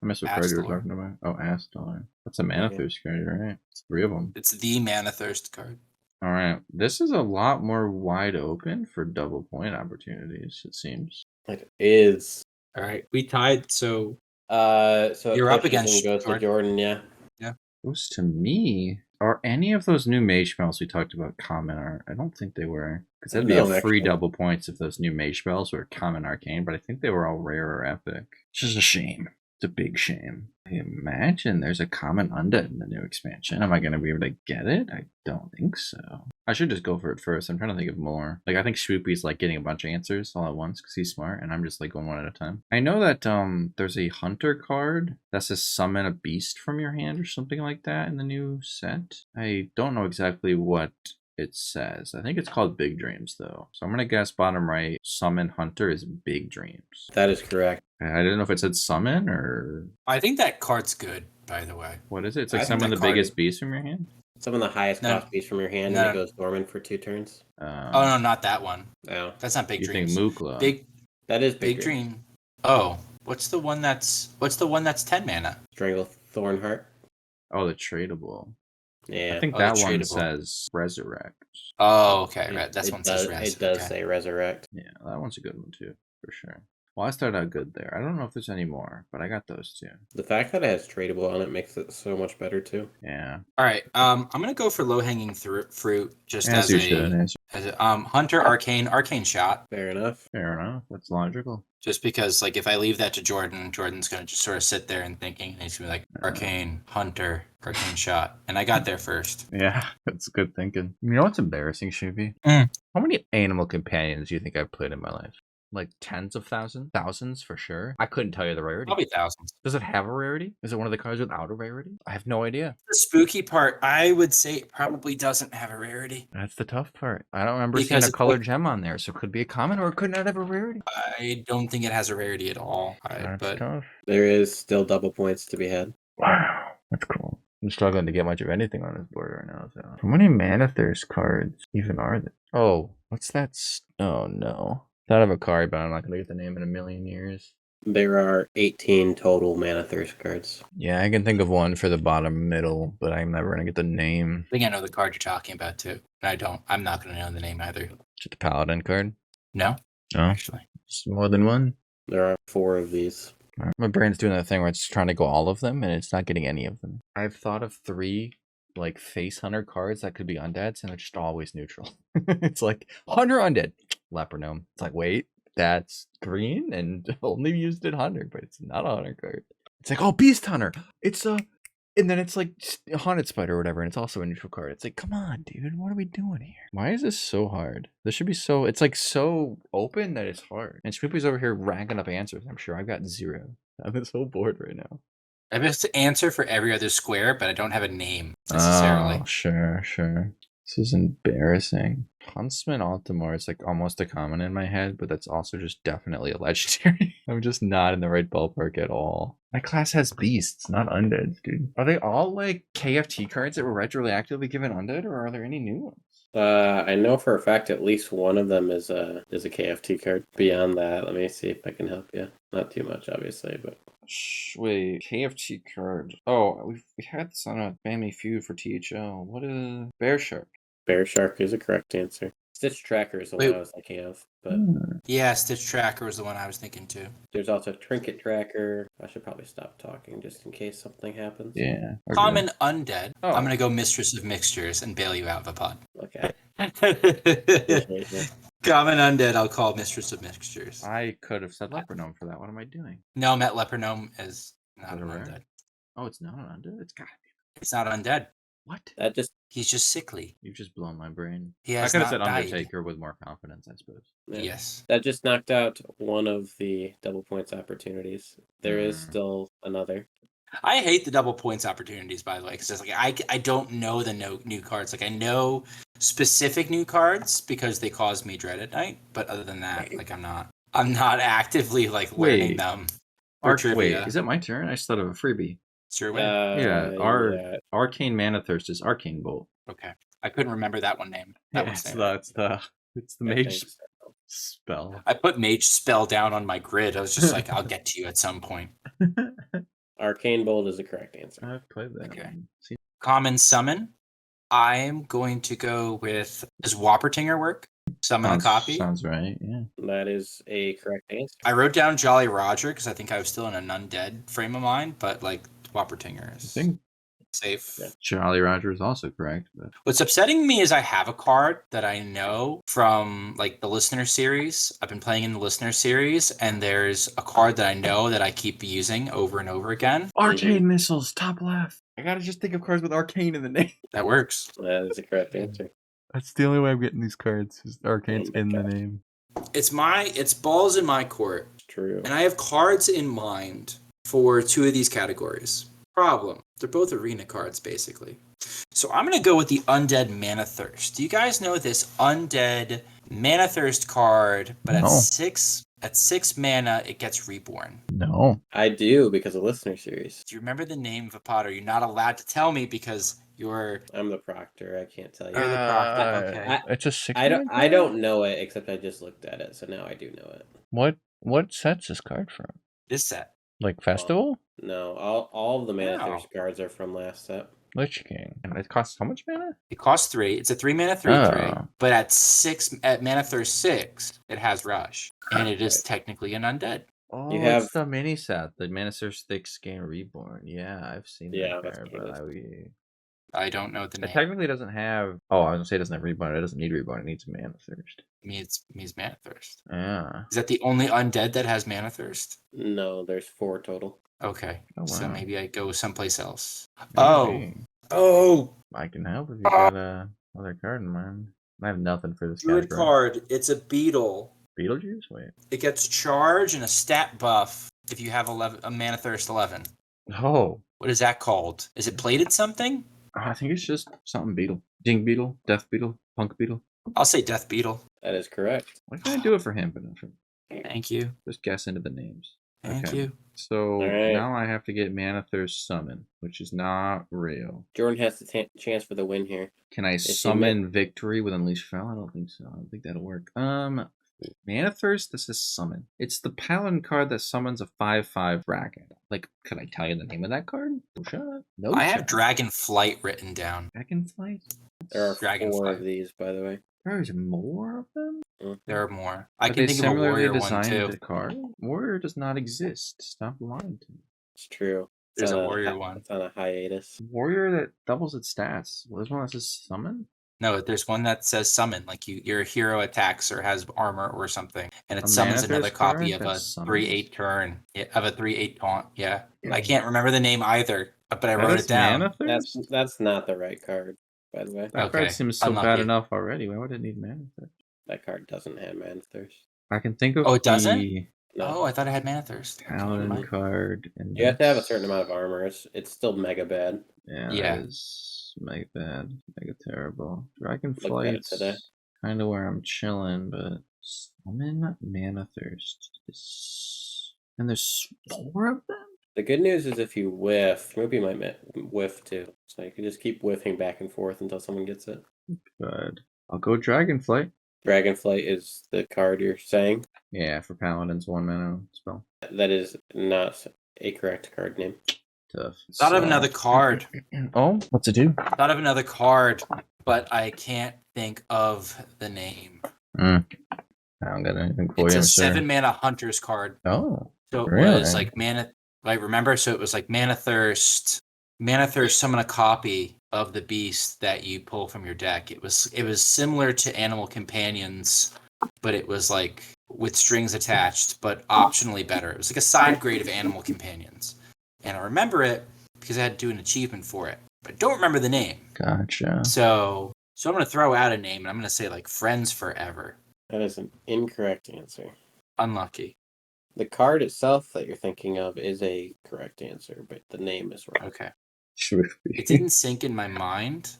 I missed what card you were talking about. Oh, Astar. That's a Mana Thirst card, right? It's 3 of them. It's the Mana Thirst card. All right. This is a lot more wide open for double point opportunities, it seems. It is. All right. We tied, so you're up against goes to Jordan, yeah. Yeah. Goes to me. Are any of those new mage spells we talked about common art? I don't think they were. Because that'd be a free double points if those new mage spells were common arcane, but I think they were all rare or epic. Which is a shame. It's a big shame. I imagine there's a common undead in the new expansion. Am I going to be able to get it? I don't think so. I should just go for it first. I'm trying to think of more. Like, I think Schmoopie's like getting a bunch of answers all at once because he's smart, and I'm just like going one at a time. I know that there's a hunter card that says summon a beast from your hand or something like that in the new set. I don't know exactly what it says. I think it's called Big Dreams, though. So I'm going to guess bottom right, summon hunter is Big Dreams. That is correct. I didn't know if it said summon or... I think that card's good, by the way. What is it? It's like summon the biggest beast from your hand? Summon the highest cost beast from your hand and it goes dormant for 2 turns. Oh, no, not that one. No. That's not Big Dreams. You think Mukla. That is Big Dream. Oh, what's the one that's 10 mana? Strangle Thornheart. Oh, the tradable. Yeah. I think that one says Resurrect. Oh, okay. Right. That one says Resurrect. It does say Resurrect. Yeah, that one's a good one too, for sure. Well, I started out good there. I don't know if there's any more, but I got those two. The fact that it has tradable on it makes it so much better too. Yeah. All right. I'm gonna go for low hanging fruit, just as a hunter arcane shot. Fair enough. Fair enough. That's logical. Just because, like, if I leave that to Jordan, Jordan's gonna just sort of sit there and thinking, and he's gonna be like, arcane hunter, arcane shot, and I got there first. Yeah, that's good thinking. You know what's embarrassing, Shuby? How many animal companions do you think I've played in my life? Like tens of thousands for sure. I couldn't tell you the rarity. Probably thousands. Does it have a rarity? Is it one of the cards without a rarity? I have no idea. The spooky part, I would say, it probably doesn't have a rarity. That's the tough part. I don't remember seeing a colored gem on there, so it could be a common or it could not have a rarity. I don't think it has a rarity at all. That's tough. There is still double points to be had. Wow, that's cool. I'm struggling to get much of anything on this board right now. So. How many Mana Thirst cards even are there? Oh, what's that? Oh no. Thought of a card, but I'm not going to get the name in a million years. There are 18 total Mana Thirst cards. Yeah, I can think of one for the bottom middle, but I'm never going to get the name. I think I know the card you're talking about, too. I'm not going to know the name either. Is it the Paladin card? No. No? Actually. It's more than one? There are 4 of these. My brain's doing that thing where it's trying to go all of them, and it's not getting any of them. I've thought of 3... like face hunter cards that could be undeads, and they're just always neutral. It's like hunter undead, leper gnome. It's like, wait, that's green and only used in hunter, but it's not a hunter card. It's like, oh, beast hunter. It's and then it's like haunted spider or whatever, and it's also a neutral card. It's like, come on, dude, what are we doing here? Why is this so hard? This should be so. It's like so open that it's hard. And Schmoopie's over here racking up answers. I'm sure I've got 0. I'm so bored right now. I have an answer for every other square, but I don't have a name necessarily. Oh, sure. This is embarrassing. Huntsman Altamore is like almost a common in my head, but that's also just definitely a legendary. I'm just not in the right ballpark at all. My class has beasts, not undeads, dude. Are they all like KFT cards that were retroactively given undead, or are there any new ones? I know for a fact at least one of them is a KFT card. Beyond that, let me see if I can help you. Not too much, obviously, but wait, KFT card. Oh, we had this on a Family Feud for THL. What is Bear Shark? Bear Shark is a correct answer. Stitch Tracker is the one I was thinking of, but yeah, Stitch Tracker was the one I was thinking too. There's also Trinket Tracker. I should probably stop talking just in case something happens. Yeah. Common undead. Oh. I'm gonna go Mistress of Mixtures and bail you out, Vaapad. Okay. Common undead, I'll call Mistress of Mixtures. I could have said Leper Gnome for that. What am I doing? No, Met Leper Gnome is not an rare? undead. Oh, it's not an undead? It's gotta be. It's not undead. What? He's just sickly. You've just blown my brain. He I has could have not said died. Undertaker with more confidence, I suppose. Yeah. Yes. That just knocked out one of the double points opportunities. There is still another. I hate the double points opportunities, by the way, because like I don't know the new cards. Like I know specific new cards because they cause me dread at night, but other than that, like I'm not actively like learning them. Wait, is it my turn? I just thought of a freebie. It's your way. Arcane Mana Thirst is Arcane Bolt. Okay, I couldn't remember that one name. It's the mage spell. I put mage spell down on my grid. I was just like, I'll get to you at some point. Arcane Bolt is the correct answer. I've played that. Okay. Common summon. I'm going to go with, does Whoppertinger work? Summon a copy? Sounds right, yeah. That is a correct answer. I wrote down Jolly Roger because I think I was still in an undead frame of mind, but like Whoppertinger is safe. Yeah. Jolly Roger is also correct. But What's upsetting me is I have a card that I know from like the listener series. I've been playing in the listener series, and there's a card that I know that I keep using over and over again. Arcane Missiles, top left. I gotta just think of cards with Arcane in the name. That works. That is the correct answer. That's the only way I'm getting these cards. Is Arcane's in the name. It's balls in my court. It's true. And I have cards in mind for two of these categories. Problem. They're both arena cards, basically. So I'm going to go with the Undead Mana Thirst. Do you guys know this Undead Mana Thirst card, but at six mana, it gets reborn? No. I do, because of listener series. Do you remember the name, Vaapad? You're not allowed to tell me because I'm the proctor. I can't tell you. You're the proctor. Okay. It's a 6. I don't know it, except I just looked at it, so now I do know it. What set's this card from? This set. Like Festival? No, all of the Mana Thirst cards are from last set. Lich King. And it costs how much mana? It costs 3. It's a 3 mana 3/3. But at Mana Thirst 6, it has Rush. And it is technically an undead. Oh, it's the mini set. The Mana Thirst 6 Game Reborn. Yeah, I've seen that card, but I don't know the name. It technically doesn't have... Oh, I was going to say it doesn't have Reborn. It doesn't need Reborn. It needs Mana Thirst. It needs Mana Thirst. Yeah. Is that the only undead that has Mana Thirst? No, there's 4 total. Okay. Oh, wow. So maybe I go someplace else. Maybe. Oh! I can help if you got another card in mind. I have nothing for this Good card. It's a beetle. Beetlejuice? Wait. It gets charge and a stat buff if you have a Mana Thirst 11. Oh. What is that called? Is it plated something? I think it's just something beetle. Ding beetle, death beetle, punk beetle. I'll say death beetle. That is correct. Why can't I do it for him, but not for me? Thank you. Just guess into the names. Thank you. So now I have to get Mana Thirst Summon, which is not real. Jordan has the chance for the win here. Can I summon Victory with Unleash Fel? I don't think so. I don't think that'll work. Mana Thirst, this is Summon. It's the Paladin card that summons a 5/5 dragon. Like, could I tell you the name of that card? No shot. No I have Dragon Flight written down. Dragonflight? There are 4 of these, by the way. There's more of them? There are more. I can think of a warrior one too. Card? Warrior does not exist. Stop lying to me. It's true. There's a warrior one. It's on a hiatus. Warrior that doubles its stats. Well, there's one that says summon? No, there's one that says summon. Like your hero attacks or has armor or something, and it summons another copy of a 3/8 turn. Yeah, of a 3/8 taunt. Yeah. I can't remember the name either, but I wrote it down. That's not the right card, by the way. That card seems so bad enough already. Why would it need Mana Thirst? That card doesn't have Mana Thirst. I can think of. Oh, it doesn't? No. Oh, I thought it had Mana Thirst. Paladin card. And you have to have a certain amount of armor. It's still mega bad. Yeah. It is mega bad. Mega terrible. Dragonflight. kind of where I'm chilling, but Summon Mana Thirst. And there's 4 of them? The good news is if you whiff, Schmoopie might whiff too. So you can just keep whiffing back and forth until someone gets it. Good. I'll go Dragonflight. Dragonflight is the card you're saying? Yeah, for Paladin's 1 mana spell. That is not a correct card name. Tough. Thought of another card. Oh, what's it do? Thought of another card, but I can't think of the name. I don't got anything for you. It's a 7-mana Hunter's card. Oh, so it really? was like mana. Like remember, so it was like Mana Thirst. Mana Thirst. Summon a copy of the beast that you pull from your deck. It was similar to Animal Companions, but it was like with strings attached, but optionally better. It was like a side grade of Animal Companions, and I remember it because I had to do an achievement for it, but I don't remember the name. Gotcha. So I'm gonna throw out a name, and I'm gonna say like Friends Forever. That is an incorrect answer. Unlucky. The card itself that you're thinking of is a correct answer, but the name is wrong. Okay. It didn't sink in my mind.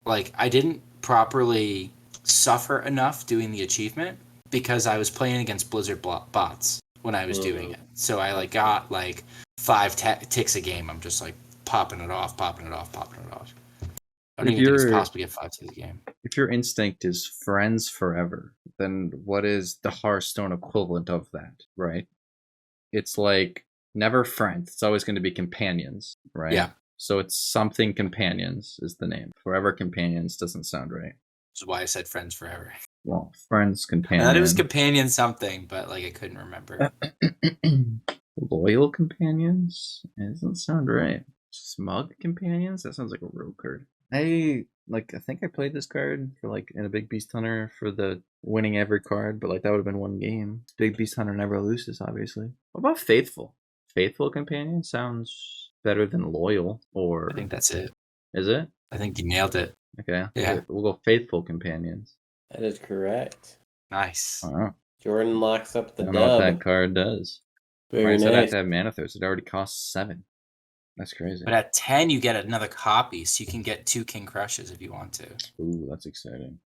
Like, I didn't properly suffer enough doing the achievement because I was playing against Blizzard bots when I was doing it. So I like got like 5 ticks a game. I'm just like popping it off. I don't even think it's possible to get 5 ticks a game. If your instinct is Friends Forever, then what is the Hearthstone equivalent of that, right? It's like never friends. It's always going to be companions, right? Yeah. So it's something companions is the name. Forever companions doesn't sound right. Which is why I said Friends Forever. Well, friends companion. I thought it was companion something, but like I couldn't remember. Loyal companions? It doesn't sound right. Smug companions? That sounds like a real card. I think I played this card for like in a Big Beast Hunter for the winning every card, but like that would have been 1 game. Big Beast Hunter never loses, obviously. What about Faithful? Faithful companion sounds better than loyal, or I think that's it. Is it? I think you nailed it. Okay. Yeah. We'll go Faithful companions. That is correct. Nice. Jordan locks up the I dub. don't know what that card does. Very So I'd have nice. to have Mana Thirst. It already costs 7. That's crazy. But at 10, you get another copy, so you can get 2 King Crushes if you want to. Ooh, that's exciting.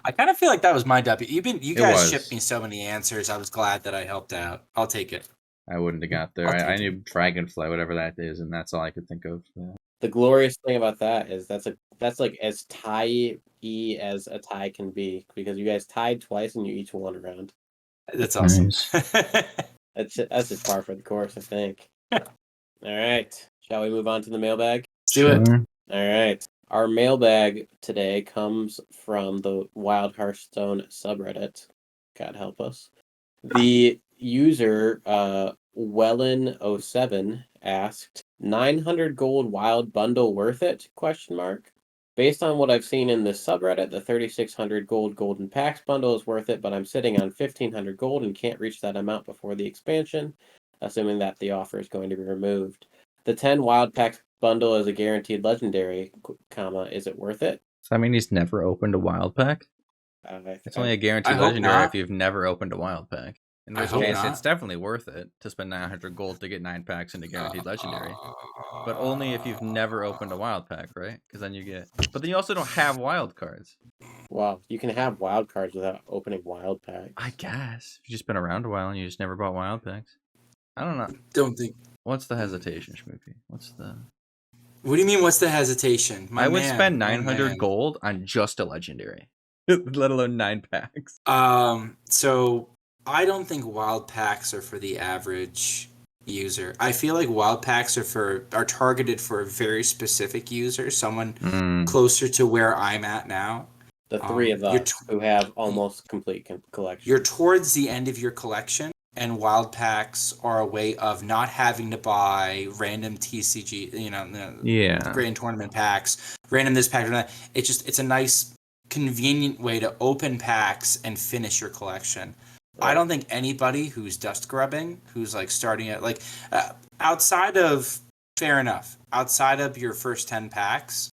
I kind of feel like that was my W. You guys shipped me so many answers. I was glad that I helped out. I'll take it. I wouldn't have got there. I knew Dragonfly, whatever that is, and that's all I could think of. Yeah. The glorious thing about that is that's like as tie-y as a tie can be, because you guys tied twice and you each won a round. That's awesome. Nice. That's just par for the course, I think. All right. Shall we move on to the mailbag? Let's do it. All right. Our mailbag today comes from the Wild Hearthstone subreddit. God help us. The user Wellen07 asked, 900 gold wild bundle worth it? ? Based on what I've seen in this subreddit, the 3600 gold golden packs bundle is worth it, but I'm sitting on 1500 gold and can't reach that amount before the expansion, assuming that the offer is going to be removed. The 10 wild packs bundle is a guaranteed legendary, is it worth it? So I mean, he's never opened a wild pack? It's only a guaranteed legendary if you've never opened a wild pack. In which case, it's definitely worth it to spend 900 gold to get 9 packs into guaranteed legendary. But only if you've never opened a wild pack, right? Because then you get... But then you also don't have wild cards. Well, you can have wild cards without opening wild packs. I guess. If you've just been around a while and you just never bought wild packs. I don't know. Don't think... What's the hesitation, Schmoopie? What do you mean, what's the hesitation? I would spend 900 gold on just a legendary. Let alone 9 packs. So... I don't think wild packs are for the average user. I feel like wild packs are targeted for a very specific user, someone closer to where I'm at now. The 3 of us who have almost complete collection. You're towards the end of your collection, and wild packs are a way of not having to buy random TCG, grand tournament packs, random this pack or that. It's a nice, convenient way to open packs and finish your collection. I don't think anybody who's dust grubbing, who's like starting at outside of your first 10 packs,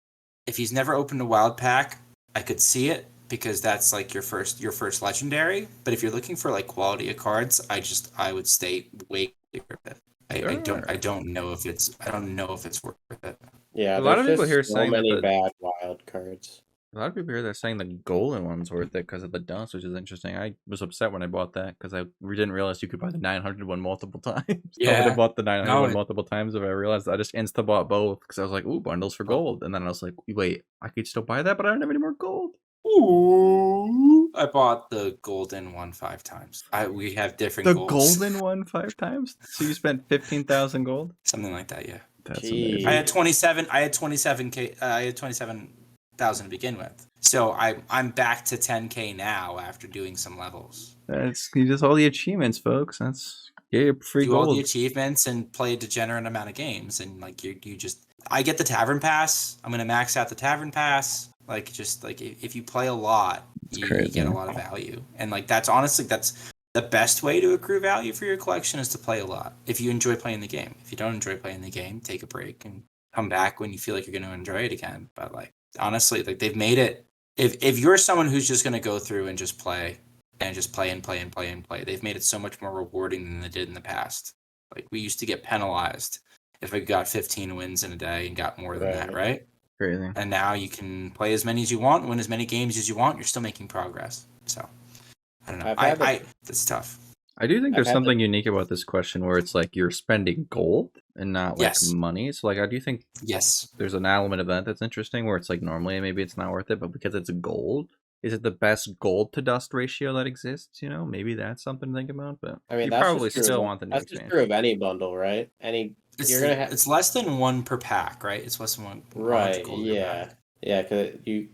if he's never opened a wild pack, I could see it because that's like your first legendary. But if you're looking for like quality of cards, I would stay way clear of it. I don't know if it's worth it. Yeah, a lot of people here saying so many that bad wild cards. A lot of people here, they're saying the golden one's worth it because of the dust, which is interesting. I was upset when I bought that because we didn't realize you could buy the 900 one multiple times. I would have bought the 900 one multiple times if I realized. I just insta-bought both because I was like, ooh, bundles for gold. And then I was like, wait, I could still buy that, but I don't have any more gold. Ooh. I bought the golden one 5 times. We have different The goals. golden one 5 times? So you spent 15,000 gold? Something like that, yeah. That's Jeez. amazing. I had 27,000 to begin with. So I'm back to 10K now after doing some levels. You just all the achievements, folks. That's free do gold. all the achievements and play a degenerate amount of games, and like you just I get the tavern pass. I'm gonna max out the tavern pass. Like just like if you play a lot, you get a lot of value, and like that's honestly the best way to accrue value for your collection is to play a lot. If you enjoy playing the game, if you don't enjoy playing the game, take a break and come back when you feel like you're going to enjoy it again. But like honestly, like they've made it. If you're someone who's just going to go through and just play and just play and play and play and play, they've made it so much more rewarding than they did in the past. Like we used to get penalized if we got 15 wins in a day and got more than that, right? Crazy. And now you can play as many as you want, win as many games as you want. You're still making progress. So I don't know. That's tough. I do think there's something unique about this question where it's like you're spending gold and not like money. So like I do think there's an element of that that's interesting where it's like normally maybe it's not worth it, but because it's gold, is it the best gold to dust ratio that exists? You know, maybe that's something to think about. But I mean, you probably still want the new expansion. That's just true of any bundle, right? It's less than 1 per pack, right? It's less than 1. Right. Yeah. Yeah. Because you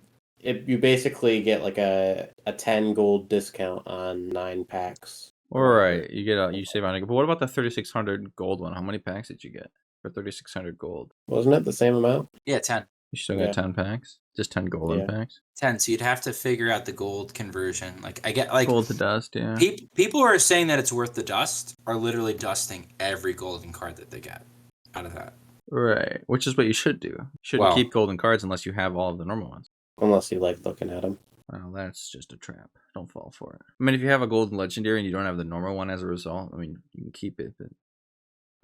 basically get like a 10 gold discount on 9 packs. All right, you save on it. But what about the 3,600 gold one? How many packs did you get for 3,600 gold? Wasn't it the same amount? Yeah, 10. You still got 10 packs? Just 10 golden packs? 10. So you'd have to figure out the gold conversion. Like I get like gold to dust. Yeah. People who are saying that it's worth the dust are literally dusting every golden card that they get out of that. Right, which is what you should do. You shouldn't keep golden cards unless you have all of the normal ones. Unless you like looking at them. Well, that's just a trap. Don't fall for it. I mean, if you have a golden legendary and you don't have the normal one as a result, I mean, you can keep it, but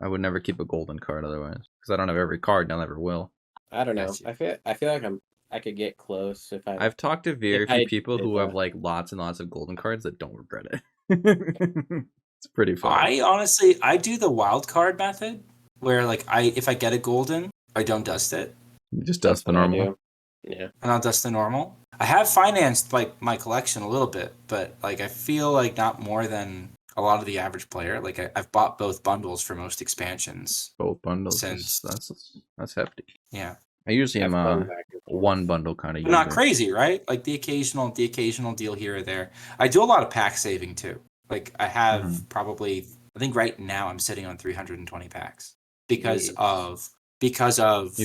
I would never keep a golden card otherwise. Because I don't have every card and I never will. I don't know. I feel like I could get close if I've talked to very few people who have like lots and lots of golden cards that don't regret it. It's pretty fun. I do the wild card method where like if I get a golden, I don't dust it. You just dust the normal. Yeah. And I'll dust the normal. I have financed like my collection a little bit, but like I feel like not more than a lot of the average player. Like I've bought both bundles for most expansions. Both bundles. Since that's hefty. Yeah. I usually am one bundle kind of. Not crazy, right? Like the occasional deal here or there. I do a lot of pack saving too. Like I have probably, I think right now I'm sitting on 320 packs because of you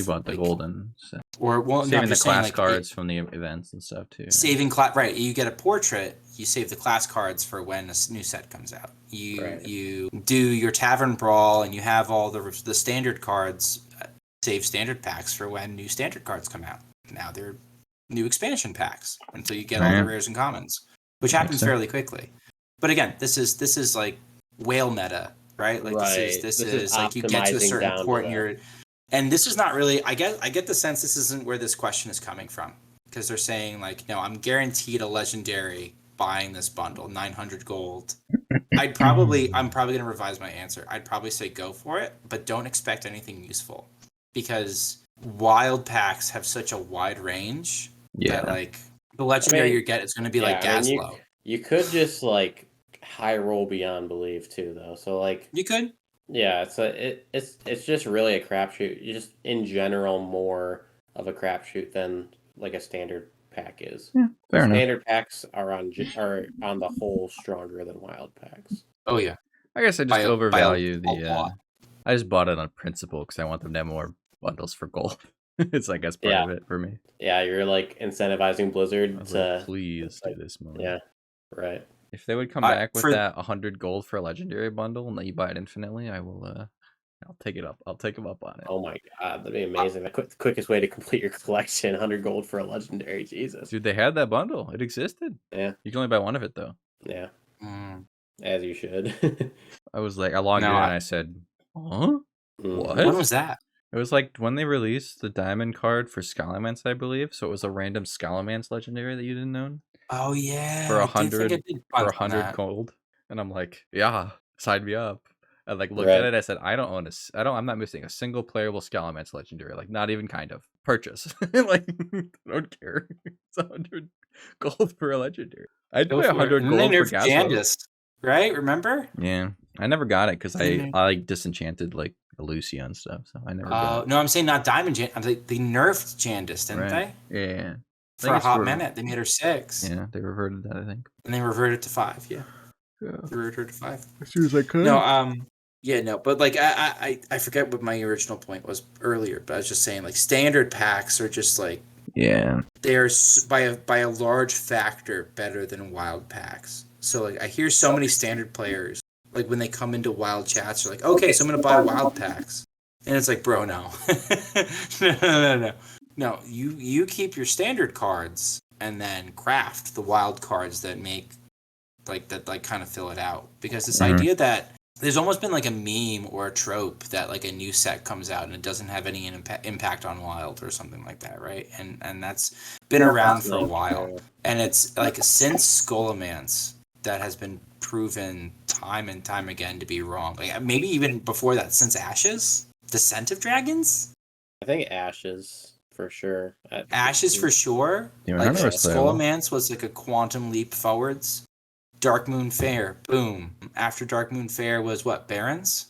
bought the golden set. Saving the class cards from the events and stuff too. Saving right. You get a portrait, you save the class cards for when a new set comes out. You do your tavern brawl and you have all the standard cards. Save standard packs for when new standard cards come out. Now they're new expansion packs until you get all the rares and commons, which happens fairly quickly. But again, this is like whale meta, right? Like this is like you get to a certain point and and this is not really. I get the sense this isn't where this question is coming from, because they're saying like, no, I'm guaranteed a legendary buying this bundle, 900 gold. I'm probably gonna revise my answer. I'd probably say go for it, but don't expect anything useful, because wild packs have such a wide range that like the legendary you get is going to be like Gazlowe. You could just like high roll beyond belief too, though. So like you could. Yeah, it's just really a crapshoot. You just in general more of a crapshoot than like a standard pack is. Yeah, fair enough. Standard packs are on the whole stronger than wild packs. Oh yeah. I guess I just overvalue the. I just bought it on principle because I want them to have more bundles for gold. It's like that's part of it for me. Yeah, you're like incentivizing Blizzard to like, please do this more. Yeah, right. If they would come back with that 100 gold for a legendary bundle and let you buy it infinitely, I will. I'll take it up. I'll take them up on it. Oh my god, that'd be amazing! The quickest way to complete your collection: 100 gold for a legendary. Jesus, dude, they had that bundle. It existed. Yeah, you can only buy one of it though. Yeah, as you should. I was like, I logged in and I said, "Huh? What? When was that?" It was like when they released the diamond card for Scalymance, I believe. So it was a random Scalymance legendary that you didn't own. Oh yeah, For I did think I did for punt on 100 that. gold, and I'm like, yeah, sign me up. I like looked at it. I said, I don't own I'm not missing a single playable Scalymance legendary. Like not even kind of purchase. Like I don't care. It's 100 gold for a legendary. I'd Go pay for it. 100 And then they gold for nerfed Gasmo. Jandis, right? Remember? Yeah, I never got it because I like disenchanted like Lucia and stuff, so I never got it. No, I'm saying not Diamond Jandis. I'm like, they nerfed Jandis, didn't they? Yeah. For a hot minute, they made her 6. Yeah, they reverted that, I think. And they reverted to 5. Yeah. Yeah. They reverted her to 5. As soon as I could. No, yeah, no, but like I forget what my original point was earlier, but I was just saying like standard packs are just like they're by a large factor better than wild packs. So like I hear so many standard players like when they come into wild chats are like, okay, so I'm gonna buy wild packs, and it's like, bro, no, no, you keep your standard cards and then craft the wild cards that make like kind of fill it out, because this idea that there's almost been like a meme or a trope that like a new set comes out and it doesn't have any impact on wild or something like that, right? And that's been around for a while. And it's like since Scholomance that has been proven time and time again to be wrong. Like maybe even before that, since Ashes, Descent of Dragons. I think Ashes for sure. Ashes for sure. Like Scholomance was like a quantum leap forwards. Dark Moon Fair, boom. After Dark Moon Fair was what? Barons,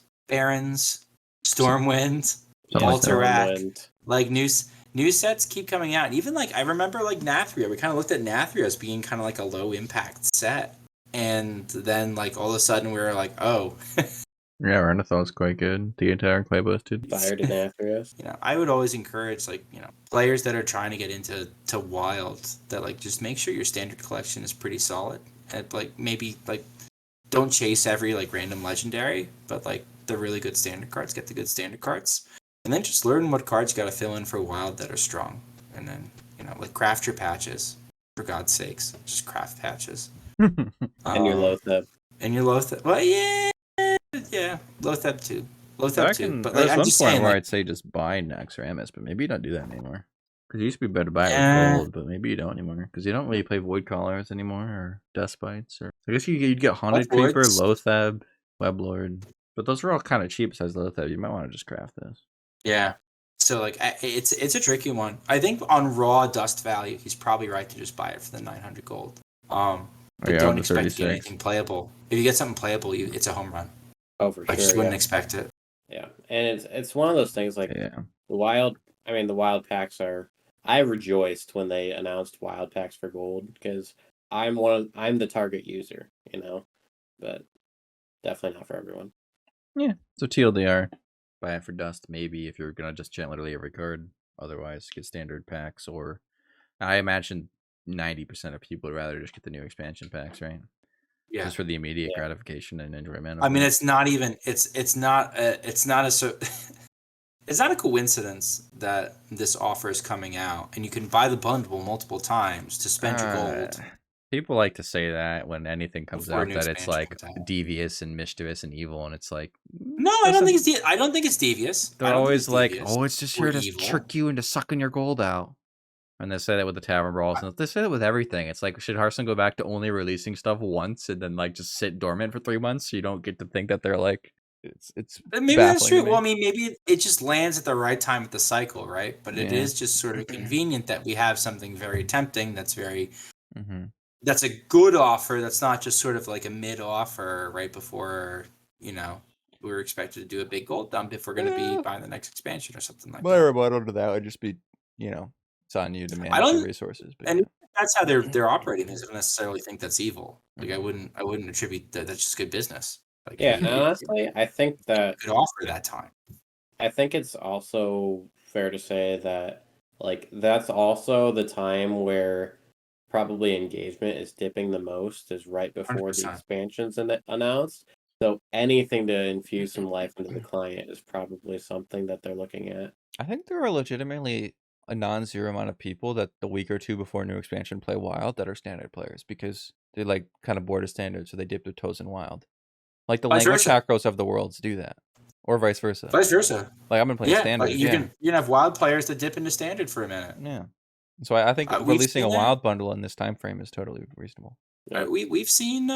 Stormwind, Alterac. Like new sets keep coming out. Even like I remember like Nathria. We kind of looked at Nathria as being kind of like a low impact set, and then like all of a sudden we were like, oh. Yeah, Renathal quite good. The entire play boosted. Fire to Nathria. You know, I would always encourage like, you know, players that are trying to get into wild that like just make sure your standard collection is pretty solid. And like maybe like don't chase every like random legendary, but like the really good standard cards, get the good standard cards, and then just learn what cards you got to fill in for wild that are strong, and then you know like craft your patches, for God's sakes, just craft patches. And your Lotheb. And your Lotheb. Well, yeah, Lotheb too. Lotheb too. But like I'm just saying, where I'd say just buy Naxxramas, but maybe you don't do that anymore. Because it used to be better to buy it with gold, but maybe you don't anymore. Because you don't really play Void Callers anymore, or Death Bites. Or I guess you'd get Haunted Creeper, Lotheb, Weblord. But those are all kind of cheap besides Lotheb. You might want to just craft those. Yeah. So like it's a tricky one. I think on raw dust value, he's probably right to just buy it for the 900 gold. But don't expect to get anything playable. If you get something playable, it's a home run. Oh, for sure. I just wouldn't expect it. Yeah, and it's one of those things like the wild packs are. I rejoiced when they announced wild packs for gold because I'm the target user, you know, but definitely not for everyone. Yeah, so TLDR, buy it for dust maybe if you're gonna just chant literally every card. Otherwise, get standard packs, or I imagine 90% of people would rather just get the new expansion packs, right? Yeah, just for the immediate gratification and enjoyment. I mean, it's not even it's not it's not a coincidence that this offer is coming out, and you can buy the bundle multiple times to spend your gold. People like to say that when anything comes out that it's like devious and mischievous and evil, and it's like no, I don't think it's devious. They're always like, oh, it's just here to trick you into sucking your gold out. And they say that with the Tavern Brawls, and they say that with everything. It's like, should Hearthstone go back to only releasing stuff once and then like just sit dormant for 3 months so you don't get to think that they're like it's maybe that's true. Well, I mean, maybe it just lands at the right time of the cycle, right? But it is just sort of convenient that we have something very tempting that's very that's a good offer. That's not just sort of like a mid offer right before, you know, we're expected to do a big gold dump if we're going to be buying the next expansion or something like that. My rebuttal to that would just be, you know, it's on you to manage the resources. But and that's how they're operating. I don't necessarily think that's evil. Like I wouldn't attribute that. That's just good business. Like, yeah, honestly, I think that could offer that time. I think it's also fair to say that like that's also the time where probably engagement is dipping the most is right before 100%. The expansions announced. So anything to infuse some life into the client is probably something that they're looking at. I think there are legitimately a non-zero amount of people that the week or two before new expansion play wild that are standard players because they like kind of bored of standard, so they dip their toes in wild. Like the language chakras of the worlds do that. or vice versa. Vice versa. Like I've been playing standard. Like you can have wild players that dip into standard for a minute. Yeah. So I think releasing a wild bundle in this time frame is totally reasonable. We've seen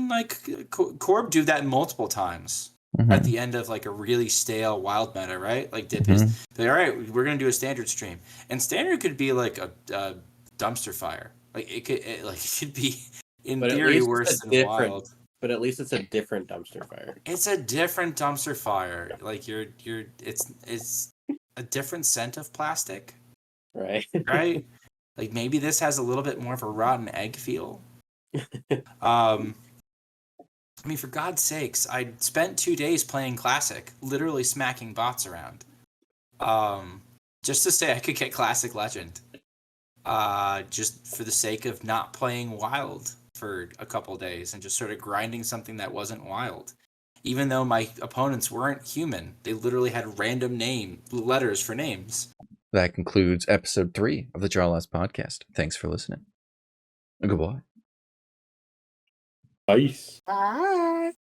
like Corb do that multiple times at the end of like a really stale wild meta, right? Like dip is all right. We're gonna do a standard stream, and standard could be like a dumpster fire. Like it could be in theory worse than wild. But at least it's a different dumpster fire. It's a different dumpster fire. Like it's a different scent of plastic. Right. Right? Like maybe this has a little bit more of a rotten egg feel. I mean, for God's sakes, I spent 2 days playing Classic, literally smacking bots around. Just to say I could get Classic Legend. Just for the sake of not playing Wild for a couple days and just sort of grinding something that wasn't Wild. Even though my opponents weren't human, they literally had random letters for names. That concludes episode 3 of the Jarla's podcast. Thanks for listening. Goodbye. Peace. Bye.